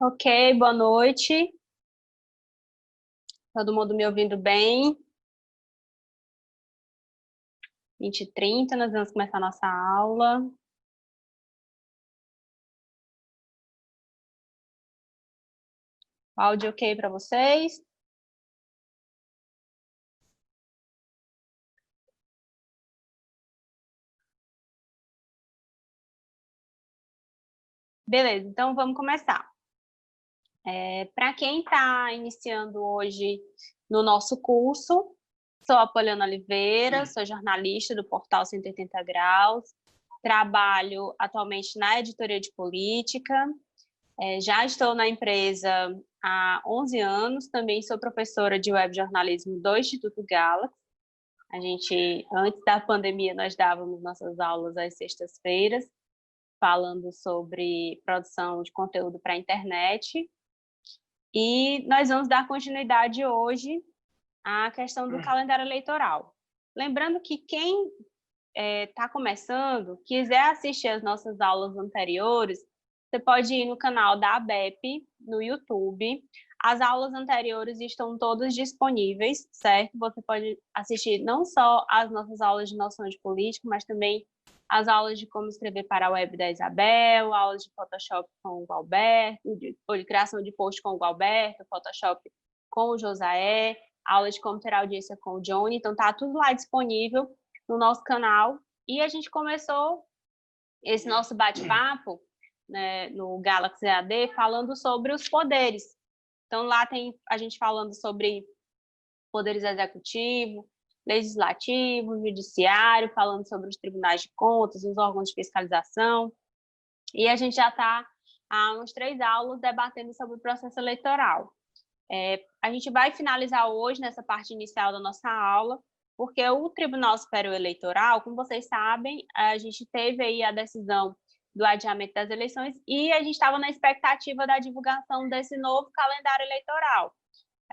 Ok, boa noite. Todo mundo me ouvindo bem? 20h30, nós vamos começar a nossa aula. Áudio ok para vocês? Beleza, então vamos começar. Para quem está iniciando hoje no nosso curso, sou a Poliana Oliveira, sou jornalista do portal 180 Graus, trabalho atualmente na editoria de política, já estou na empresa há 11 anos, também sou professora de web jornalismo do Instituto Galaxy. Antes da pandemia, nós dávamos nossas aulas às sextas-feiras, falando sobre produção de conteúdo para a internet. E nós vamos dar continuidade hoje à questão do calendário eleitoral. Lembrando que quem está começando, quiser assistir as nossas aulas anteriores, você pode ir no canal da ABEP, no YouTube. As aulas anteriores estão todas disponíveis, certo? Você pode assistir não só as nossas aulas de noção de política, mas também as aulas de como escrever para a web da Isabel, aulas de Photoshop com o Gualberto, ou de criação de post com o Gualberto, Photoshop com o Josaé, aulas de como ter audiência com o Johnny. Então, tá tudo lá disponível no nosso canal. E a gente começou esse nosso bate-papo, né, no Galaxy AD, falando sobre os poderes. Então, lá tem a gente falando sobre poderes executivo, legislativo, judiciário, falando sobre os tribunais de contas, os órgãos de fiscalização. E a gente já está há uns 3 aulas debatendo sobre o processo eleitoral. A gente vai finalizar hoje, nessa parte inicial da nossa aula, porque o Tribunal Superior Eleitoral, como vocês sabem, a gente teve aí a decisão do adiamento das eleições e a gente estava na expectativa da divulgação desse novo calendário eleitoral.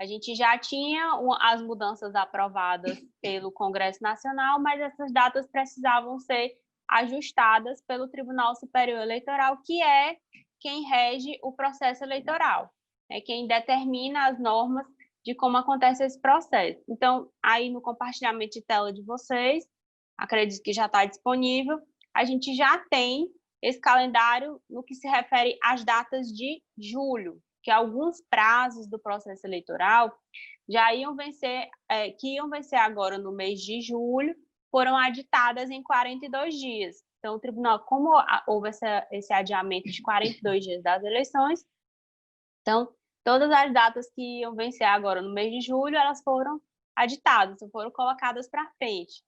A gente já tinha as mudanças aprovadas pelo Congresso Nacional, mas essas datas precisavam ser ajustadas pelo Tribunal Superior Eleitoral, que é quem rege o processo eleitoral, é quem determina as normas de como acontece esse processo. Então, aí no compartilhamento de tela de vocês, acredito que já está disponível, a gente já tem esse calendário no que se refere às datas de julho, que alguns prazos do processo eleitoral já iam vencer, que iam vencer agora no mês de julho, foram aditadas em 42 dias. Então, o tribunal, como houve esse adiamento de 42 dias das eleições, então, todas as datas que iam vencer agora no mês de julho, elas foram aditadas, foram colocadas para frente.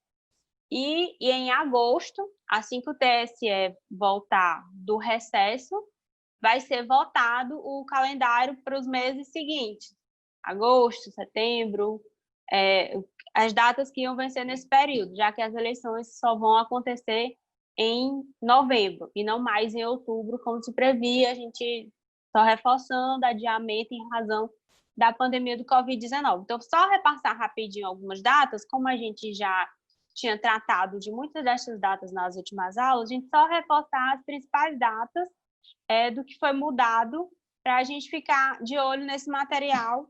E em agosto, assim que o TSE voltar do recesso, vai ser votado o calendário para os meses seguintes, agosto, setembro, as datas que iam vencer nesse período, já que as eleições só vão acontecer em novembro e não mais em outubro, como se previa, a gente só reforçando adiamento em razão da pandemia do Covid-19. Então, só repassar rapidinho algumas datas, como a gente já tinha tratado de muitas dessas datas nas últimas aulas, a gente só reforçar as principais datas do que foi mudado para a gente ficar de olho nesse material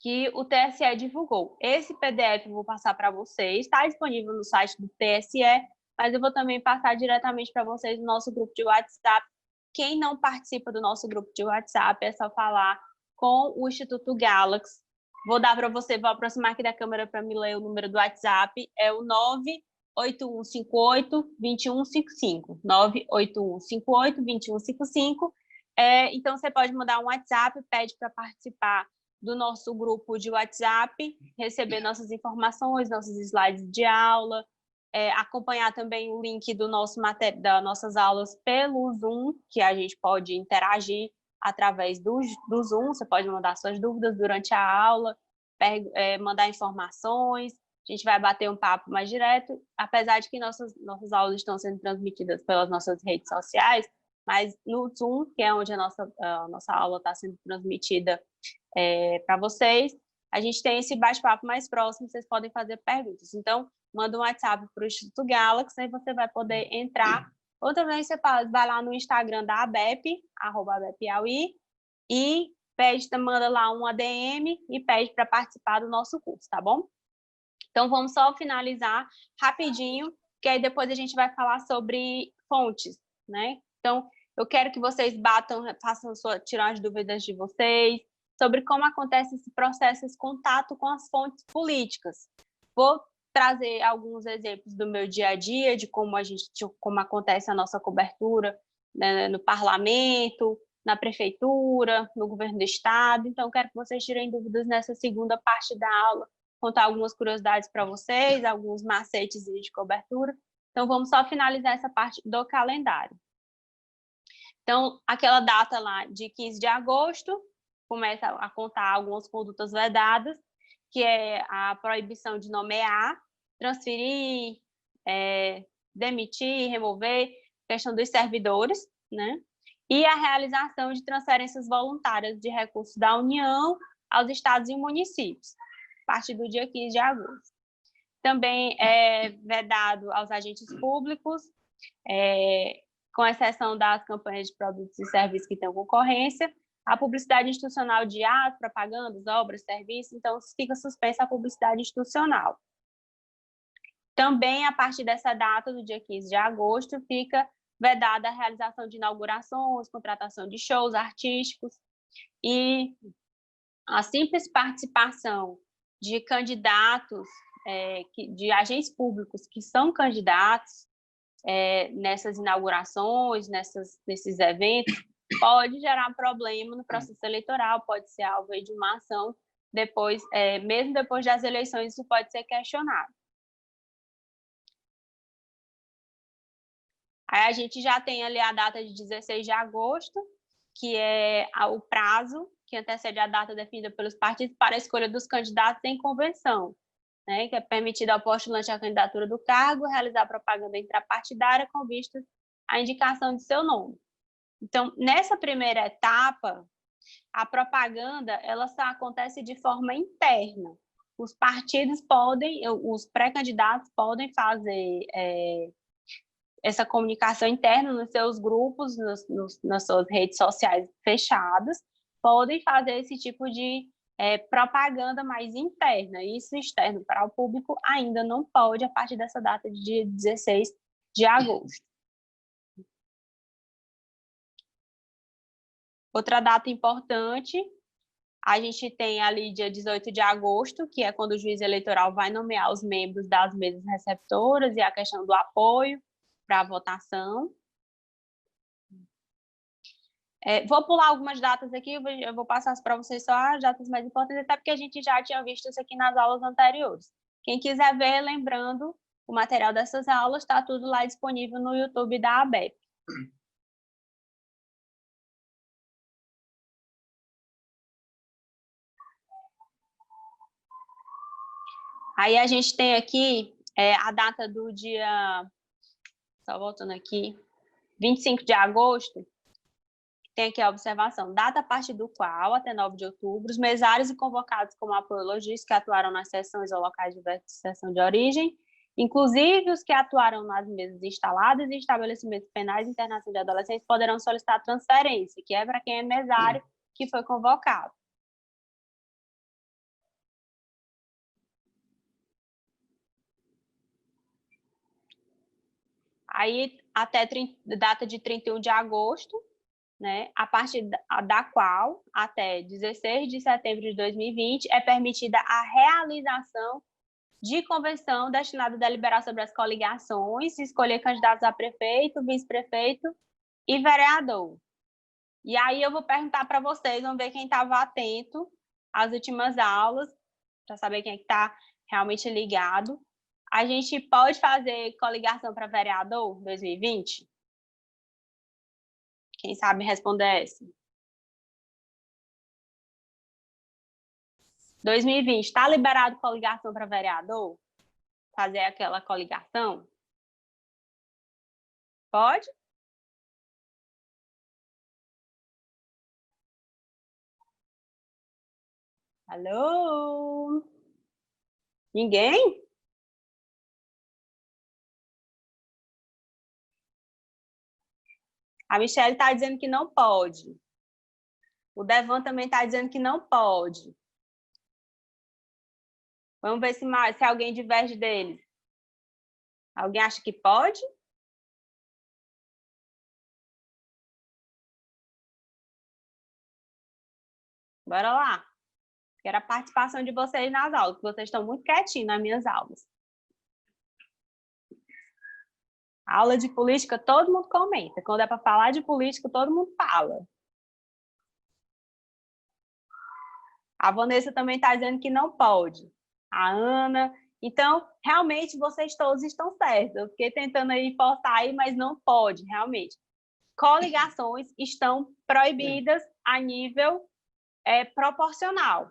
que o TSE divulgou. Esse PDF eu vou passar para vocês, está disponível no site do TSE, mas eu vou também passar diretamente para vocês no nosso grupo de WhatsApp. Quem não participa do nosso grupo de WhatsApp, é só falar com o Instituto Galaxy. Vou dar para você, vou aproximar aqui da câmera para me ler o número do WhatsApp, é o 98158-2155, 98158-2155. Então, você pode mandar um WhatsApp, pede para participar do nosso grupo de WhatsApp, receber nossas informações, nossos slides de aula, acompanhar também o link das nossas aulas pelo Zoom, que a gente pode interagir através do Zoom, você pode mandar suas dúvidas durante a aula, mandar informações, a gente vai bater um papo mais direto, apesar de que nossas aulas estão sendo transmitidas pelas nossas redes sociais, mas no Zoom, que é onde a nossa aula está sendo transmitida para vocês, a gente tem esse bate-papo mais próximo, vocês podem fazer perguntas. Então, manda um WhatsApp para o Instituto Galaxy, aí você vai poder entrar. Ou também você vai lá no Instagram da ABEP, @ABEPAuí, e manda lá um ADM e pede para participar do nosso curso, tá bom? Então, vamos só finalizar rapidinho, que aí depois a gente vai falar sobre fontes, né? Então, eu quero que vocês tirar as dúvidas de vocês sobre como acontece esse processo, esse contato com as fontes políticas. Vou trazer alguns exemplos do meu dia a dia, de como acontece a nossa cobertura, né, no parlamento, na prefeitura, no governo do estado. Então, quero que vocês tirem dúvidas nessa segunda parte da aula, contar algumas curiosidades para vocês, alguns macetes de cobertura. Então, vamos só finalizar essa parte do calendário. Então, aquela data lá de 15 de agosto, começa a contar algumas condutas vedadas, que é a proibição de nomear, transferir, demitir, remover, questão dos servidores, né? E a realização de transferências voluntárias de recursos da União aos estados e municípios, a partir do dia 15 de agosto. Também é vedado aos agentes públicos, com exceção das campanhas de produtos e serviços que têm concorrência, a publicidade institucional de atos, propagandas, obras, serviços, então fica suspensa a publicidade institucional. Também, a partir dessa data, do dia 15 de agosto, fica vedada a realização de inaugurações, contratação de shows artísticos e a simples participação de candidatos, de agentes públicos que são candidatos nessas inaugurações, nesses eventos, pode gerar problema no processo eleitoral, pode ser alvo de uma ação depois, mesmo depois das eleições, isso pode ser questionado. Aí a gente já tem ali a data de 16 de agosto, que é o prazo que antecede a data definida pelos partidos para a escolha dos candidatos em convenção, né, que é permitido ao postulante à candidatura do cargo realizar propaganda intrapartidária com vista à indicação de seu nome. Então, nessa primeira etapa, a propaganda ela só acontece de forma interna. Os partidos os pré-candidatos podem fazer essa comunicação interna nos seus grupos, nas suas redes sociais fechadas, podem fazer esse tipo de propaganda mais interna. Isso externo para o público ainda não pode, a partir dessa data de dia 16 de agosto. Outra data importante, a gente tem ali dia 18 de agosto, que é quando o juiz eleitoral vai nomear os membros das mesas receptoras e a questão do apoio para a votação. Vou pular algumas datas aqui, eu vou passar para vocês só as datas mais importantes, até porque a gente já tinha visto isso aqui nas aulas anteriores. Quem quiser ver, lembrando, o material dessas aulas está tudo lá disponível no YouTube da ABEP. Aí a gente tem aqui a data do dia, só voltando aqui, 25 de agosto, tem aqui a observação, data a partir do qual, até 9 de outubro, os mesários e convocados como apoiologistas que atuaram nas sessões ou locais diversos de sessão de origem, inclusive os que atuaram nas mesas instaladas e estabelecimentos penais internacionais de adolescentes, poderão solicitar transferência, que é para quem é mesário que foi convocado. Aí, até data de 31 de agosto, né, a partir da qual, até 16 de setembro de 2020, é permitida a realização de convenção destinada a deliberar sobre as coligações, escolher candidatos a prefeito, vice-prefeito e vereador. E aí eu vou perguntar para vocês, vamos ver quem estava atento às últimas aulas, para saber quem é que está realmente ligado. A gente pode fazer coligação para vereador 2020? Quem sabe responder essa? 2020, está liberado coligação para vereador? Fazer aquela coligação? Pode? Alô? Ninguém? A Michelle está dizendo que não pode. O Devan também está dizendo que não pode. Vamos ver se alguém diverge deles. Alguém acha que pode? Bora lá. Quero a participação de vocês nas aulas, porque vocês estão muito quietinhos nas minhas aulas. A aula de política, todo mundo comenta. Quando é para falar de política, todo mundo fala. A Vanessa também está dizendo que não pode. A Ana. Então, realmente, vocês todos estão certos. Eu fiquei tentando aí forçar aí, mas não pode, realmente. Coligações estão proibidas a nível proporcional.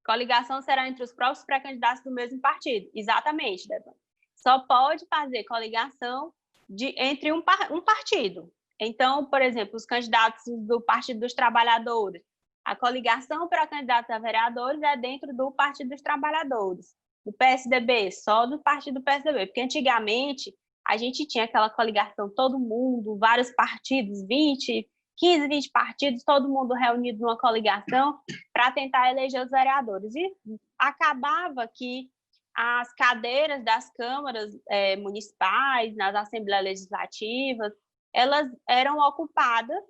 Coligação será entre os próprios pré-candidatos do mesmo partido. Exatamente, Débora. Só pode fazer coligação entre um partido. Então, por exemplo, os candidatos do Partido dos Trabalhadores, a coligação para candidatos a vereadores é dentro do Partido dos Trabalhadores. Do PSDB, só do partido do PSDB. Porque antigamente a gente tinha aquela coligação, todo mundo, vários partidos, 15, 20 partidos, todo mundo reunido numa coligação para tentar eleger os vereadores. E acabava que as cadeiras das câmaras municipais, nas assembleias legislativas, elas eram ocupadas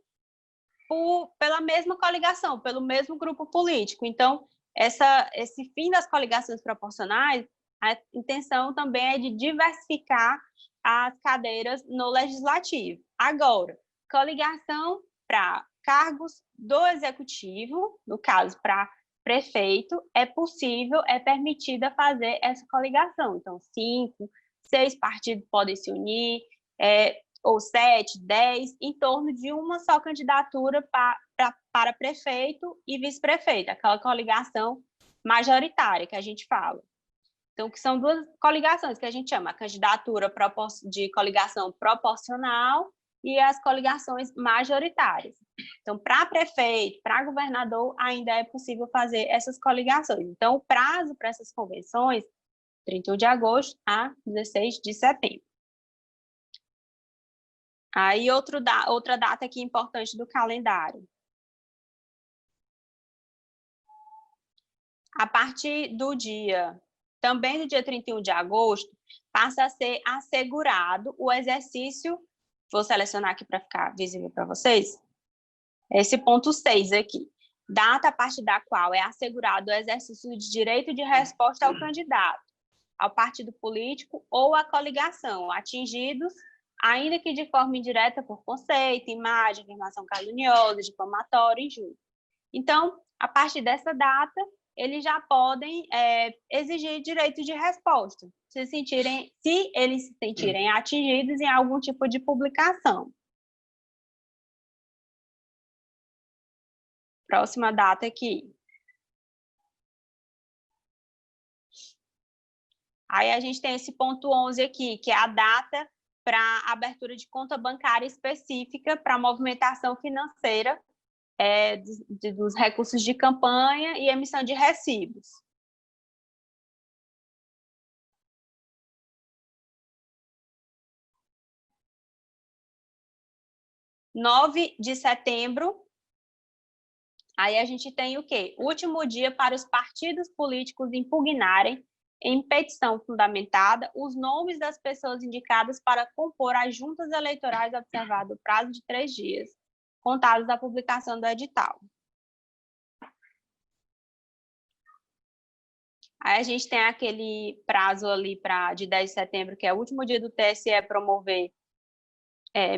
pela mesma coligação, pelo mesmo grupo político. Então, esse fim das coligações proporcionais, a intenção também é de diversificar as cadeiras no legislativo. Agora, coligação para cargos do executivo, no caso, para prefeito, é possível, é permitida fazer essa coligação. Então, 5, 6 partidos podem se unir, ou 7, 10, em torno de uma só candidatura para prefeito e vice-prefeito, aquela coligação majoritária que a gente fala. Então, que são duas coligações que a gente chama, a candidatura de coligação proporcional e as coligações majoritárias. Então, para prefeito, para governador, ainda é possível fazer essas coligações. Então, o prazo para essas convenções, 31 de agosto a 16 de setembro. Aí, outra data aqui importante do calendário. A partir do dia, também do dia 31 de agosto, passa a ser assegurado o exercício, vou selecionar aqui para ficar visível para vocês, esse ponto 6 aqui, data a partir da qual é assegurado o exercício de direito de resposta ao candidato, ao partido político ou à coligação, atingidos, ainda que de forma indireta por conceito, imagem, afirmação caluniosa, difamatória, injúria. Então, a partir dessa data, eles já podem exigir direito de resposta, se eles se sentirem atingidos em algum tipo de publicação. Próxima data aqui. Aí a gente tem esse ponto 11 aqui, que é a data para abertura de conta bancária específica para movimentação financeira dos recursos de campanha e emissão de recibos. – 9 de setembro, aí a gente tem o quê? Último dia para os partidos políticos impugnarem, em petição fundamentada, os nomes das pessoas indicadas para compor as juntas eleitorais, observado o prazo de 3 dias, contados da publicação do edital. Aí a gente tem aquele prazo ali de 10 de setembro, que é o último dia do TSE promover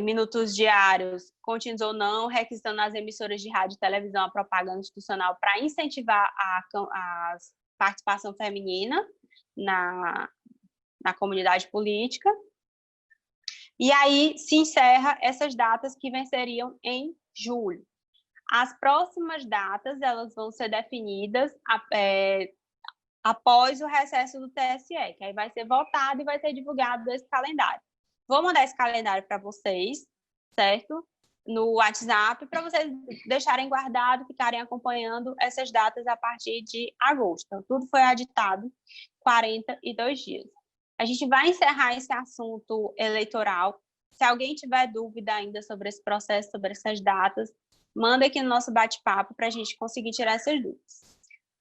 minutos diários, contínuos ou não, requisitando nas emissoras de rádio e televisão a propaganda institucional para incentivar a participação feminina na comunidade política. E aí se encerra essas datas que venceriam em julho. As próximas datas, elas vão ser definidas após o recesso do TSE, que aí vai ser votado e vai ser divulgado esse calendário. Vou mandar esse calendário para vocês, certo? No WhatsApp, para vocês deixarem guardado, ficarem acompanhando essas datas a partir de agosto. Então, tudo foi aditado 42 dias. A gente vai encerrar esse assunto eleitoral Se alguém tiver dúvida ainda sobre esse processo, sobre essas datas, manda aqui no nosso bate-papo para a gente conseguir tirar essas dúvidas.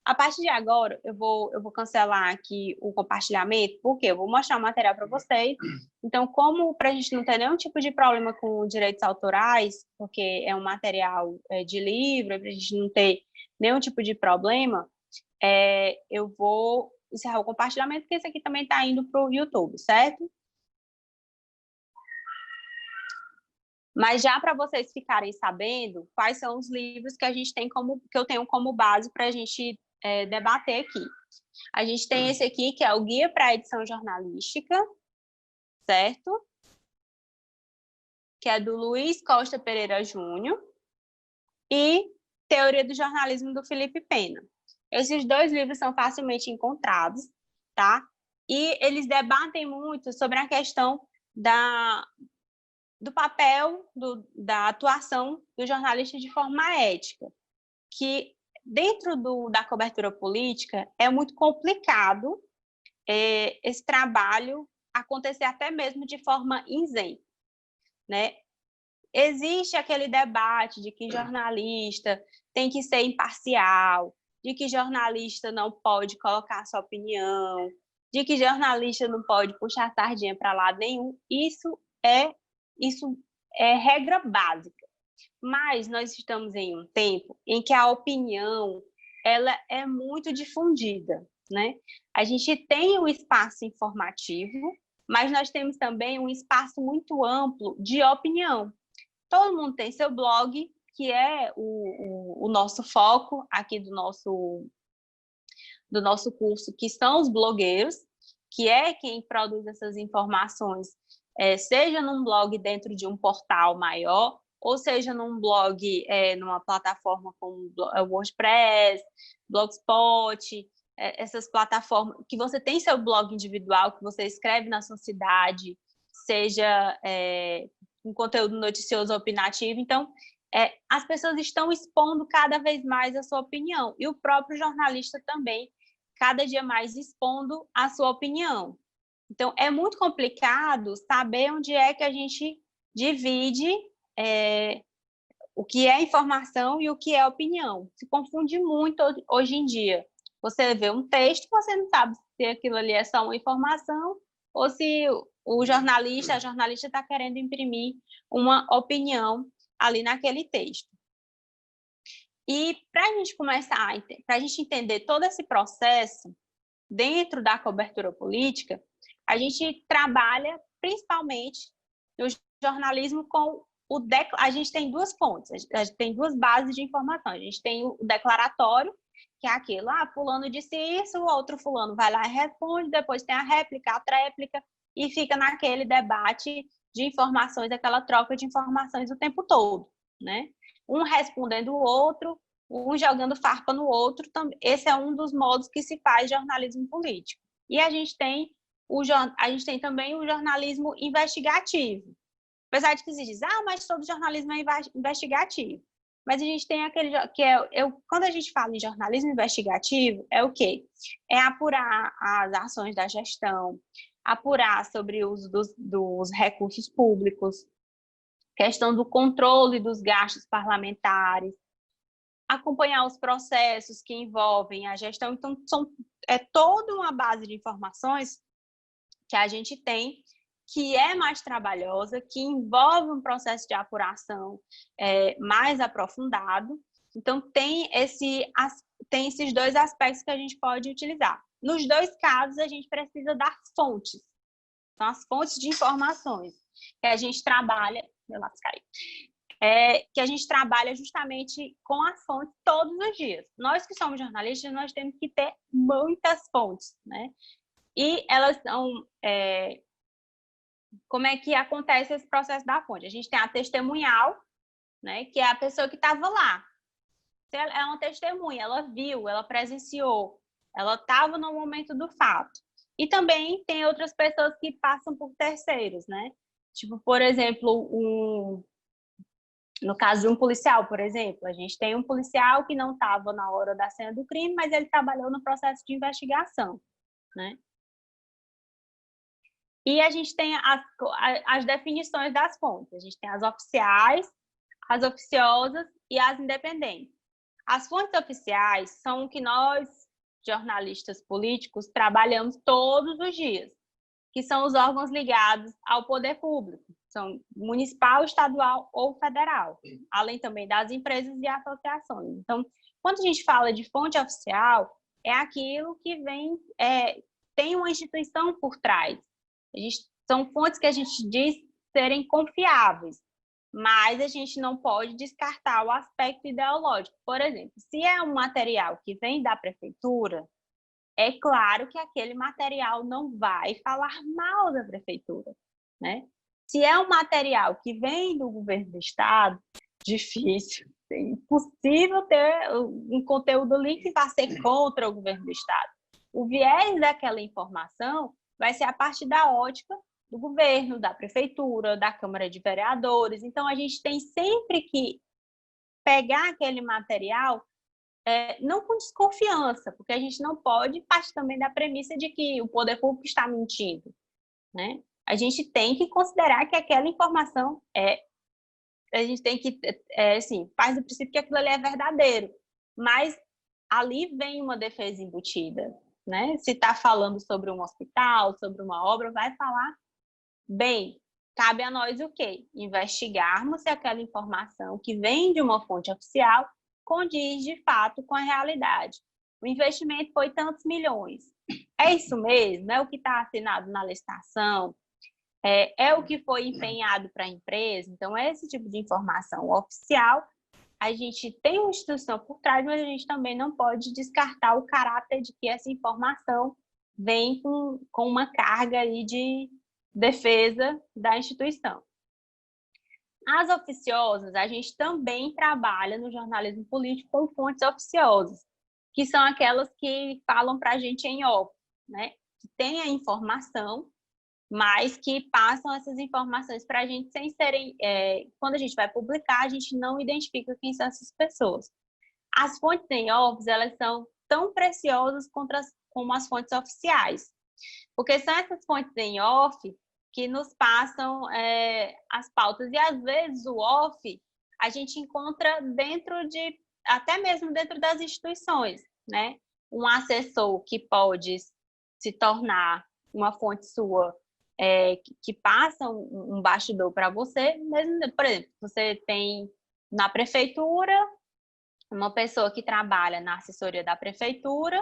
A partir de agora, eu vou cancelar aqui o compartilhamento, porque eu vou mostrar o material para vocês. Então, como para a gente não ter nenhum tipo de problema com direitos autorais, porque é um material de livro, para a gente não ter nenhum tipo de problema, eu vou encerrar o compartilhamento, porque esse aqui também está indo para o YouTube, certo? Mas já para vocês ficarem sabendo quais são os livros que a gente tem que eu tenho como base para a gente debater aqui. A gente tem esse aqui, que é o Guia para a Edição Jornalística, certo? Que é do Luiz Costa Pereira Júnior, e Teoria do Jornalismo, do Felipe Pena. Esses dois livros são facilmente encontrados, tá? E eles debatem muito sobre a questão do papel, da atuação do jornalista de forma ética, que dentro da cobertura política é muito complicado esse trabalho acontecer até mesmo de forma isenta, né? Existe aquele debate de que jornalista tem que ser imparcial, de que jornalista não pode colocar sua opinião, de que jornalista não pode puxar a sardinha para lado nenhum. Isso é regra básica. Mas nós estamos em um tempo em que a opinião ela é muito difundida, né? A gente tem o espaço informativo, mas nós temos também um espaço muito amplo de opinião. Todo mundo tem seu blog, que é o nosso foco aqui do nosso curso, que são os blogueiros, que é quem produz essas informações, seja num blog dentro de um portal maior, ou seja num blog, numa plataforma como o WordPress, Blogspot, essas plataformas, que você tem seu blog individual, que você escreve na sua cidade, seja um conteúdo noticioso ou opinativo. Então, as pessoas estão expondo cada vez mais a sua opinião, e o próprio jornalista também, cada dia mais expondo a sua opinião. Então, é muito complicado saber onde é que a gente divide o que é informação e o que é opinião. Se confunde muito hoje em dia. Você vê um texto, você não sabe se aquilo ali é só uma informação ou se a jornalista está querendo imprimir uma opinião ali naquele texto. E para a gente começar, para a gente entender todo esse processo dentro da cobertura política, a gente trabalha principalmente no jornalismo com a gente tem duas fontes, a gente tem duas bases de informação. A gente tem o declaratório, que é aquilo, fulano disse isso, o outro fulano vai lá e responde, depois tem a réplica, a tréplica, e fica naquele debate de informações, aquela troca de informações o tempo todo, né? Um respondendo o outro, um jogando farpa no outro. Esse é um dos modos que se faz jornalismo político. E a gente tem também o jornalismo investigativo. Apesar de que se diz, mas todo jornalismo é investigativo. Mas a gente tem aquele que quando a gente fala em jornalismo investigativo, é o quê? É apurar as ações da gestão, apurar sobre o uso dos recursos públicos, questão do controle dos gastos parlamentares, acompanhar os processos que envolvem a gestão. Então, é toda uma base de informações que a gente tem, que é mais trabalhosa, que envolve um processo de apuração mais aprofundado. Então, tem esses dois aspectos que a gente pode utilizar. Nos dois casos, a gente precisa das fontes. São as fontes de informações que a gente trabalha... Meu lápis caiu. Que a gente trabalha justamente com as fontes todos os dias. Nós que somos jornalistas, nós temos que ter muitas fontes, né? E elas são... como é que acontece esse processo da fonte? A gente tem a testemunhal, né, que é a pessoa que estava lá. Ela é uma testemunha, ela viu, ela presenciou, ela estava no momento do fato. E também tem outras pessoas que passam por terceiros, né? Tipo, por exemplo, no caso de um policial, por exemplo, a gente tem um policial que não estava na hora da cena do crime, mas ele trabalhou no processo de investigação, né? E a gente tem as definições das fontes. A gente tem as oficiais, as oficiosas e as independentes. As fontes oficiais são o que nós, jornalistas políticos, trabalhamos todos os dias, que são os órgãos ligados ao poder público, são municipal, estadual ou federal, além também das empresas e associações. Então, quando a gente fala de fonte oficial, é aquilo que vem, tem uma instituição por trás. São fontes que a gente diz serem confiáveis, mas a gente não pode descartar o aspecto ideológico. Por exemplo, se é um material que vem da prefeitura, é claro que aquele material não vai falar mal da prefeitura, né? Se é um material que vem do governo do estado, difícil, é impossível ter um conteúdo ali que vai ser contra o governo do estado. O viés daquela informação vai ser a partir da ótica do governo, da prefeitura, da Câmara de Vereadores. Então, a gente tem sempre que pegar aquele material não com desconfiança, porque a gente não pode partir também da premissa de que o poder público está mentindo, né? A gente tem que considerar que aquela informação a gente tem que, assim, faz do princípio que aquilo ali é verdadeiro, mas ali vem uma defesa embutida, né? Se está falando sobre um hospital, sobre uma obra, vai falar, bem, cabe a nós o quê? Investigarmos se aquela informação que vem de uma fonte oficial condiz, de fato, com a realidade. O investimento foi tantos milhões. É isso mesmo? É o que está assinado na licitação? É o que foi empenhado para a empresa? Então, esse tipo de informação oficial, a gente tem uma instituição por trás, mas a gente também não pode descartar o caráter de que essa informação vem com uma carga aí de defesa da instituição. As oficiosas, a gente também trabalha no jornalismo político com fontes oficiosas, que são aquelas que falam para a gente em off, né? Que tem a informação, mas que passam essas informações para a gente sem serem... quando a gente vai publicar, a gente não identifica quem são essas pessoas. As fontes em off, elas são tão preciosas como as fontes oficiais, porque são essas fontes em off que nos passam as pautas. E, às vezes, o off a gente encontra até mesmo dentro das instituições, né? Um assessor que pode se tornar uma fonte sua, que passa um bastidor para você, mesmo, por exemplo, você tem na prefeitura uma pessoa que trabalha na assessoria da prefeitura,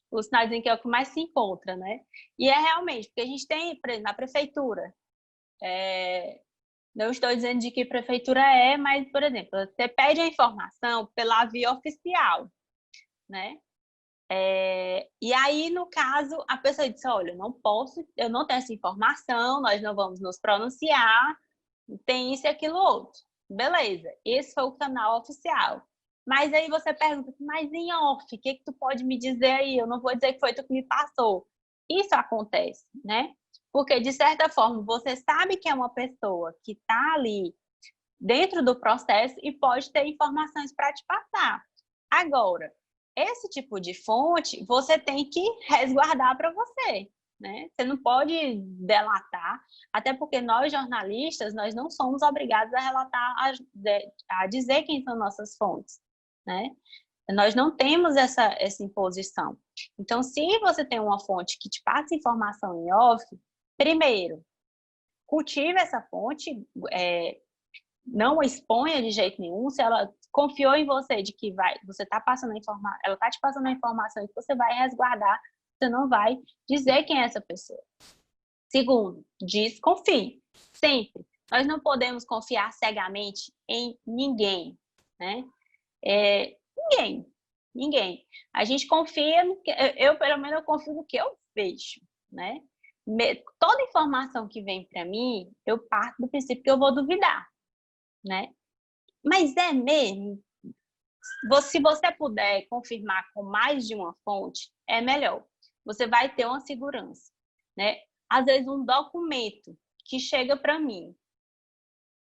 o sinalzinho que é o que mais se encontra, né? E é realmente, porque a gente tem, por exemplo, na prefeitura, não estou dizendo de que prefeitura mas, por exemplo, você pede a informação pela via oficial, né? E aí, no caso, a pessoa diz, olha, eu não tenho essa informação, nós não vamos nos pronunciar, tem isso e aquilo outro. Beleza, esse foi o canal oficial. Mas aí você pergunta, mas em off, o que tu pode me dizer aí? Eu não vou dizer que foi tu que me passou. Isso acontece, né? Porque, de certa forma, você sabe que é uma pessoa que está ali dentro do processo e pode ter informações para te passar. Agora, esse tipo de fonte, você tem que resguardar para você, né? Você não pode delatar, até porque nós, jornalistas, nós não somos obrigados a relatar, a dizer quem são nossas fontes, né? Nós não temos essa imposição. Então, se você tem uma fonte que te passa informação em off, primeiro, cultive essa fonte, não exponha de jeito nenhum. Se ela confiou em você de que você está passando a informação, ela está te passando a informação que você vai resguardar, você não vai dizer quem é essa pessoa. Segundo, desconfie, sempre. Nós não confiar cegamente em ninguém, né? Ninguém. A gente confia, pelo menos eu confio no que eu vejo, né? Toda informação que vem para mim, eu parto do princípio que eu vou duvidar, né? Mas é mesmo? Se você puder confirmar com mais de uma fonte, é melhor. Você vai ter uma segurança, né? Às vezes um documento que chega para mim,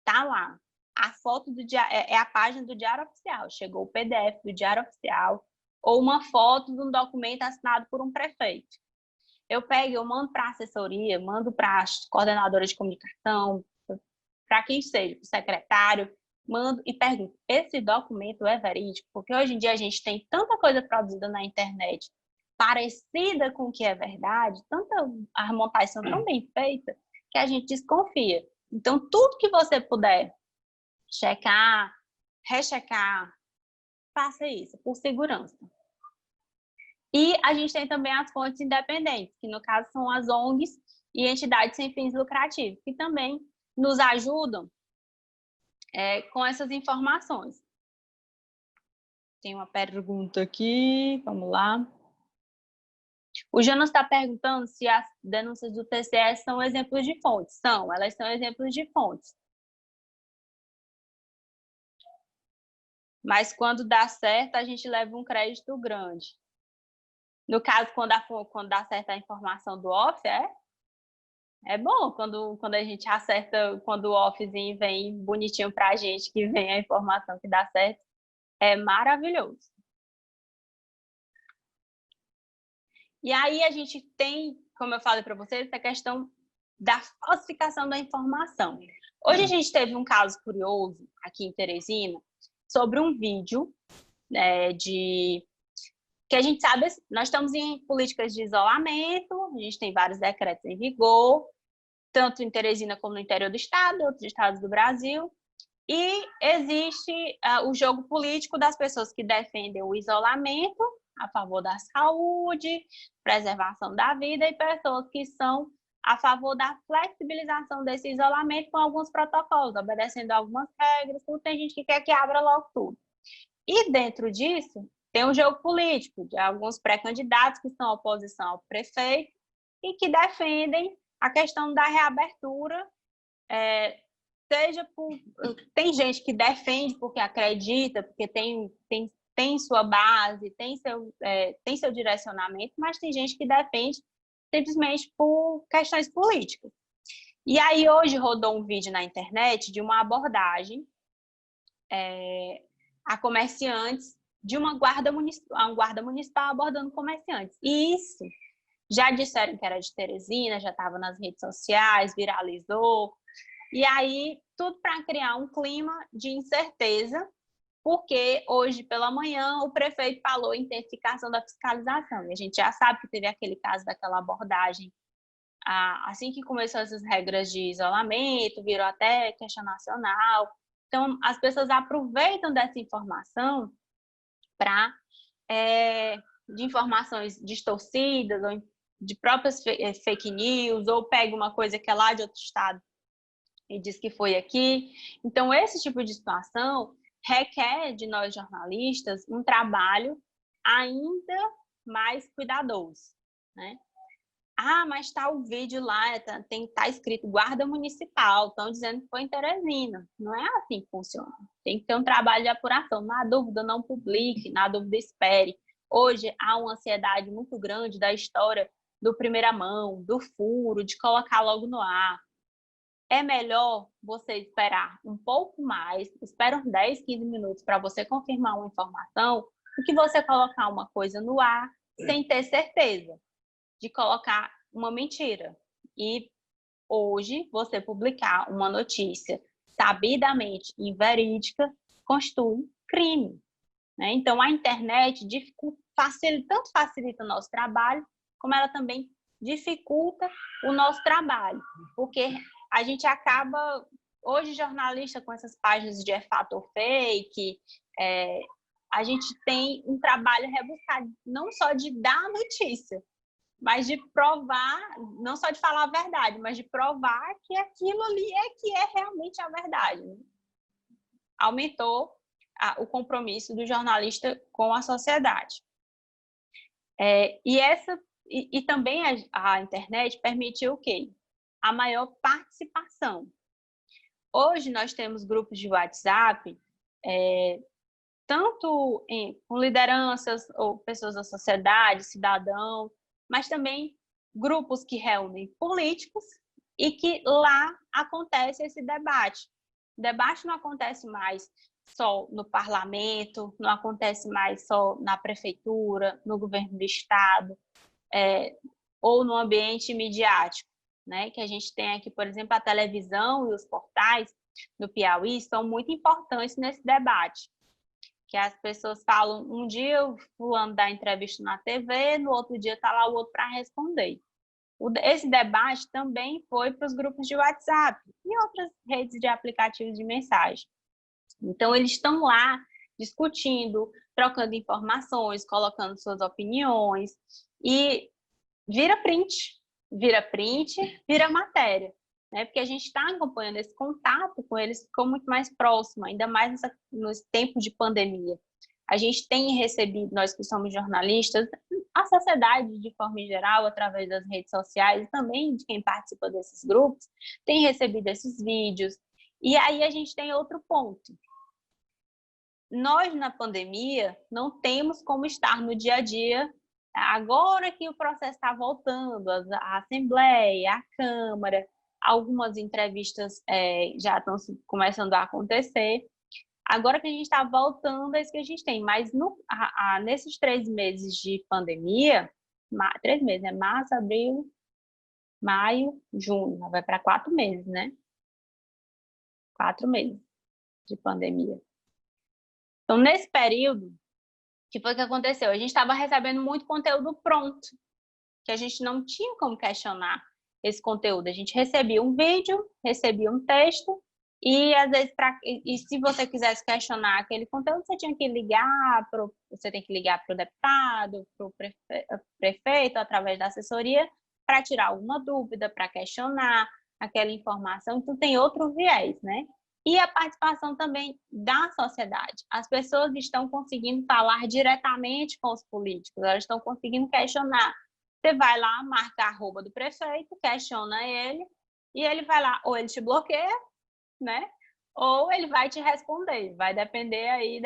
tá lá, a foto do diário, é a página do Diário Oficial, chegou o PDF do Diário Oficial, ou uma foto de um documento assinado por um prefeito. eu mando para a assessoria, mando para as coordenadoras de comunicação, para quem seja, para o secretário, mando e pergunto, esse documento é verídico? Porque hoje em dia a gente tem tanta coisa produzida na internet parecida com o que é verdade, as montagens são tão bem feitas que a gente desconfia. Então, tudo que você puder checar, rechecar, faça isso, por segurança. E a gente tem também as fontes independentes, que no caso são as ONGs e entidades sem fins lucrativos, que também nos ajudam com essas informações. Tem uma pergunta aqui, vamos lá. O Jonas está perguntando se as denúncias do TCE são exemplos de fontes. São, elas são exemplos de fontes. Mas quando dá certo, a gente leva um crédito grande. No caso, quando dá certo a informação do off, é bom quando a gente acerta, quando o offzinho vem bonitinho para a gente, que vem a informação que dá certo, é maravilhoso. E aí a gente tem, como eu falei para vocês, essa questão da falsificação da informação. Hoje a gente teve um caso curioso aqui em Teresina sobre um vídeo que a gente sabe, nós estamos em políticas de isolamento, a gente tem vários decretos em vigor, tanto em Teresina como no interior do estado, outros estados do Brasil, e existe o jogo político das pessoas que defendem o isolamento a favor da saúde, preservação da vida, e pessoas que são a favor da flexibilização desse isolamento com alguns protocolos, obedecendo algumas regras, tudo. Tem gente que quer que abra logo tudo. E dentro disso, tem um jogo político de alguns pré-candidatos que são oposição ao prefeito e que defendem a questão da reabertura, tem gente que defende porque acredita, porque tem sua base, tem seu direcionamento, mas tem gente que defende simplesmente por questões políticas. E aí hoje rodou um vídeo na internet de uma abordagem a comerciantes, de uma guarda municipal abordando comerciantes. E isso, já disseram que era de Teresina, já estava nas redes sociais, viralizou. E aí, tudo para criar um clima de incerteza, porque hoje pela manhã o prefeito falou em intensificação da fiscalização. E a gente já sabe que teve aquele caso daquela abordagem, assim que começou essas regras de isolamento, virou até questão nacional. Então, as pessoas aproveitam dessa informação de informações distorcidas, ou de próprias fake news, ou pega uma coisa que é lá de outro estado e diz que foi aqui. Então, esse tipo de situação requer de nós jornalistas um trabalho ainda mais cuidadoso, né? Mas está o vídeo lá, tá escrito guarda municipal, estão dizendo que foi em Teresina. Não é assim que funciona. Tem que ter um trabalho de apuração. Na dúvida, não publique, na dúvida, espere. Hoje há uma ansiedade muito grande da história do primeira mão, do furo, de colocar logo no ar. É melhor você esperar um pouco mais, espera uns 10, 15 minutos para você confirmar uma informação, do que você colocar uma coisa no ar sem ter certeza de colocar uma mentira. E hoje, você publicar uma notícia sabidamente inverídica constitui crime, né? Então, a internet tanto facilita o nosso trabalho, como ela também dificulta o nosso trabalho, porque a gente acaba, hoje, jornalista com essas páginas de fato ou fake, a gente tem um trabalho rebuscado, não só de dar a notícia, mas de provar, não só de falar a verdade, mas de provar que aquilo ali que é realmente a verdade. Aumentou o compromisso do jornalista com a sociedade. E também a internet permitiu o quê? A maior participação. Hoje nós temos grupos de WhatsApp, tanto com lideranças ou pessoas da sociedade, cidadãos, mas também grupos que reúnem políticos e que lá acontece esse debate. O debate não acontece mais só no parlamento, não acontece mais só na prefeitura, no governo do estado. ou no ambiente midiático, né? Que a gente tem aqui, por exemplo, a televisão e os portais do Piauí são muito importantes nesse debate, que as pessoas falam, um dia o fulano dá entrevista na TV, no outro dia está lá o outro para responder. Esse debate também foi para os grupos de WhatsApp e outras redes de aplicativos de mensagem. Então, eles estão lá discutindo, trocando informações, colocando suas opiniões e vira print, vira matéria, né? Porque a gente está acompanhando esse contato com eles, ficou muito mais próximo, ainda mais nos tempos de pandemia. A gente tem recebido, nós que somos jornalistas, a sociedade de forma geral, através das redes sociais, e também de quem participa desses grupos, tem recebido esses vídeos. E aí a gente tem outro ponto. Nós, na pandemia, não temos como estar no dia a dia. Agora que o processo está voltando, a Assembleia, a Câmara, algumas entrevistas já estão começando a acontecer. Agora que a gente está voltando, é isso que a gente tem. Mas nesses 3 meses de pandemia, 3 meses, né? Março, abril, maio, junho, vai para 4 meses, né? 4 meses de pandemia. Então, nesse período, o que foi que aconteceu? A gente estava recebendo muito conteúdo pronto, que a gente não tinha como questionar esse conteúdo. A gente recebia um vídeo, recebia um texto, e às vezes, se você quisesse questionar aquele conteúdo, você tinha que ligar você tem que ligar para o deputado, para o prefeito, através da assessoria, para tirar alguma dúvida, para questionar aquela informação. Então, tem outro viés, né? E a participação também da sociedade. As pessoas estão conseguindo falar diretamente com os políticos, elas estão conseguindo questionar. Você vai lá, marca a arroba do prefeito, questiona ele, e ele vai lá, ou ele te bloqueia, né? Ou ele vai te responder. Vai depender aí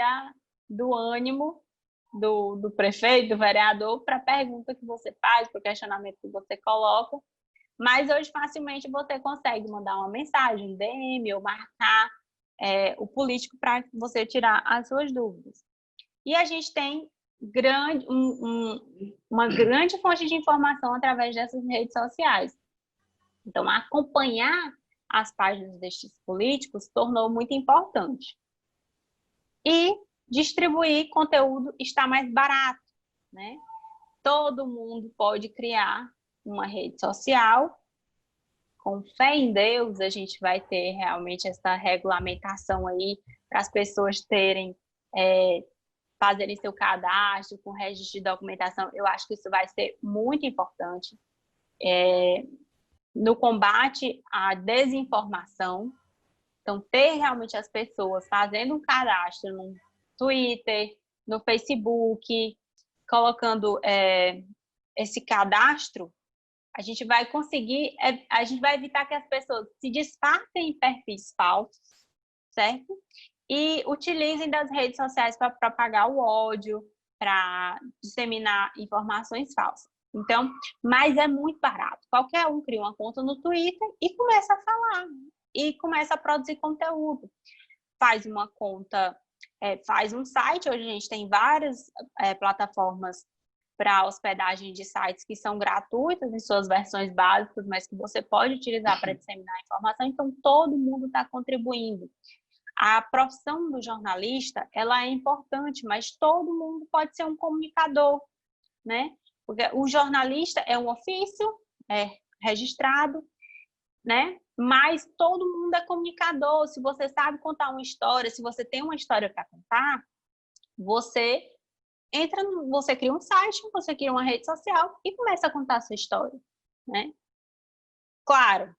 do ânimo do prefeito, do vereador, para a pergunta que você faz, para o questionamento que você coloca. Mas hoje, facilmente, você consegue mandar uma mensagem, um DM, ou marcar o político para você tirar as suas dúvidas. E a gente tem uma grande fonte de informação através dessas redes sociais. Então, acompanhar as páginas destes políticos tornou muito importante. E distribuir conteúdo está mais barato, né? Todo mundo pode criar uma rede social. Com fé em Deus, a gente vai ter realmente essa regulamentação aí para as pessoas fazerem seu cadastro com registro de documentação. Eu acho que isso vai ser muito importante no combate à desinformação. Então, ter realmente as pessoas fazendo um cadastro no Twitter, no Facebook, colocando esse cadastro, a gente vai evitar que as pessoas se disfarcem em perfis falsos, certo? E utilizem das redes sociais para propagar o ódio, para disseminar informações falsas. Então, mas é muito barato. Qualquer um cria uma conta no Twitter e começa a falar, e começa a produzir conteúdo. Faz uma conta, faz um site. Hoje a gente tem várias plataformas para hospedagem de sites que são gratuitas em suas versões básicas, mas que você pode utilizar para disseminar informação. Então, todo mundo está contribuindo. A profissão do jornalista, ela é importante, mas todo mundo pode ser um comunicador, né? Porque o jornalista é um ofício, registrado, né? Mas todo mundo é comunicador. Se você sabe contar uma história, se você tem uma história para contar, você você cria um site, você cria uma rede social e começa a contar a sua história, né? Claro,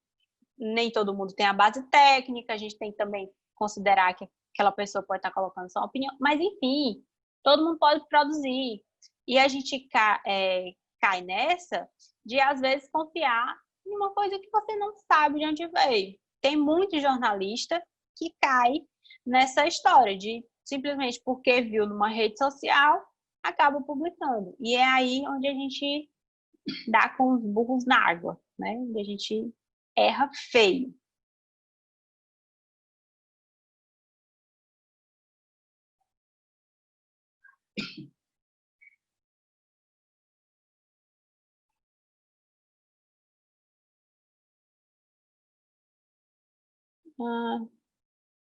nem todo mundo tem a base técnica, a gente tem que também considerar que aquela pessoa pode estar colocando sua opinião, mas enfim, todo mundo pode produzir. E a gente cai nessa de, às vezes, confiar em uma coisa que você não sabe de onde veio. Tem muito jornalista que cai nessa história de simplesmente porque viu numa rede social, acaba publicando. E é aí onde a gente dá com os burros na água, né? Onde a gente erra feio.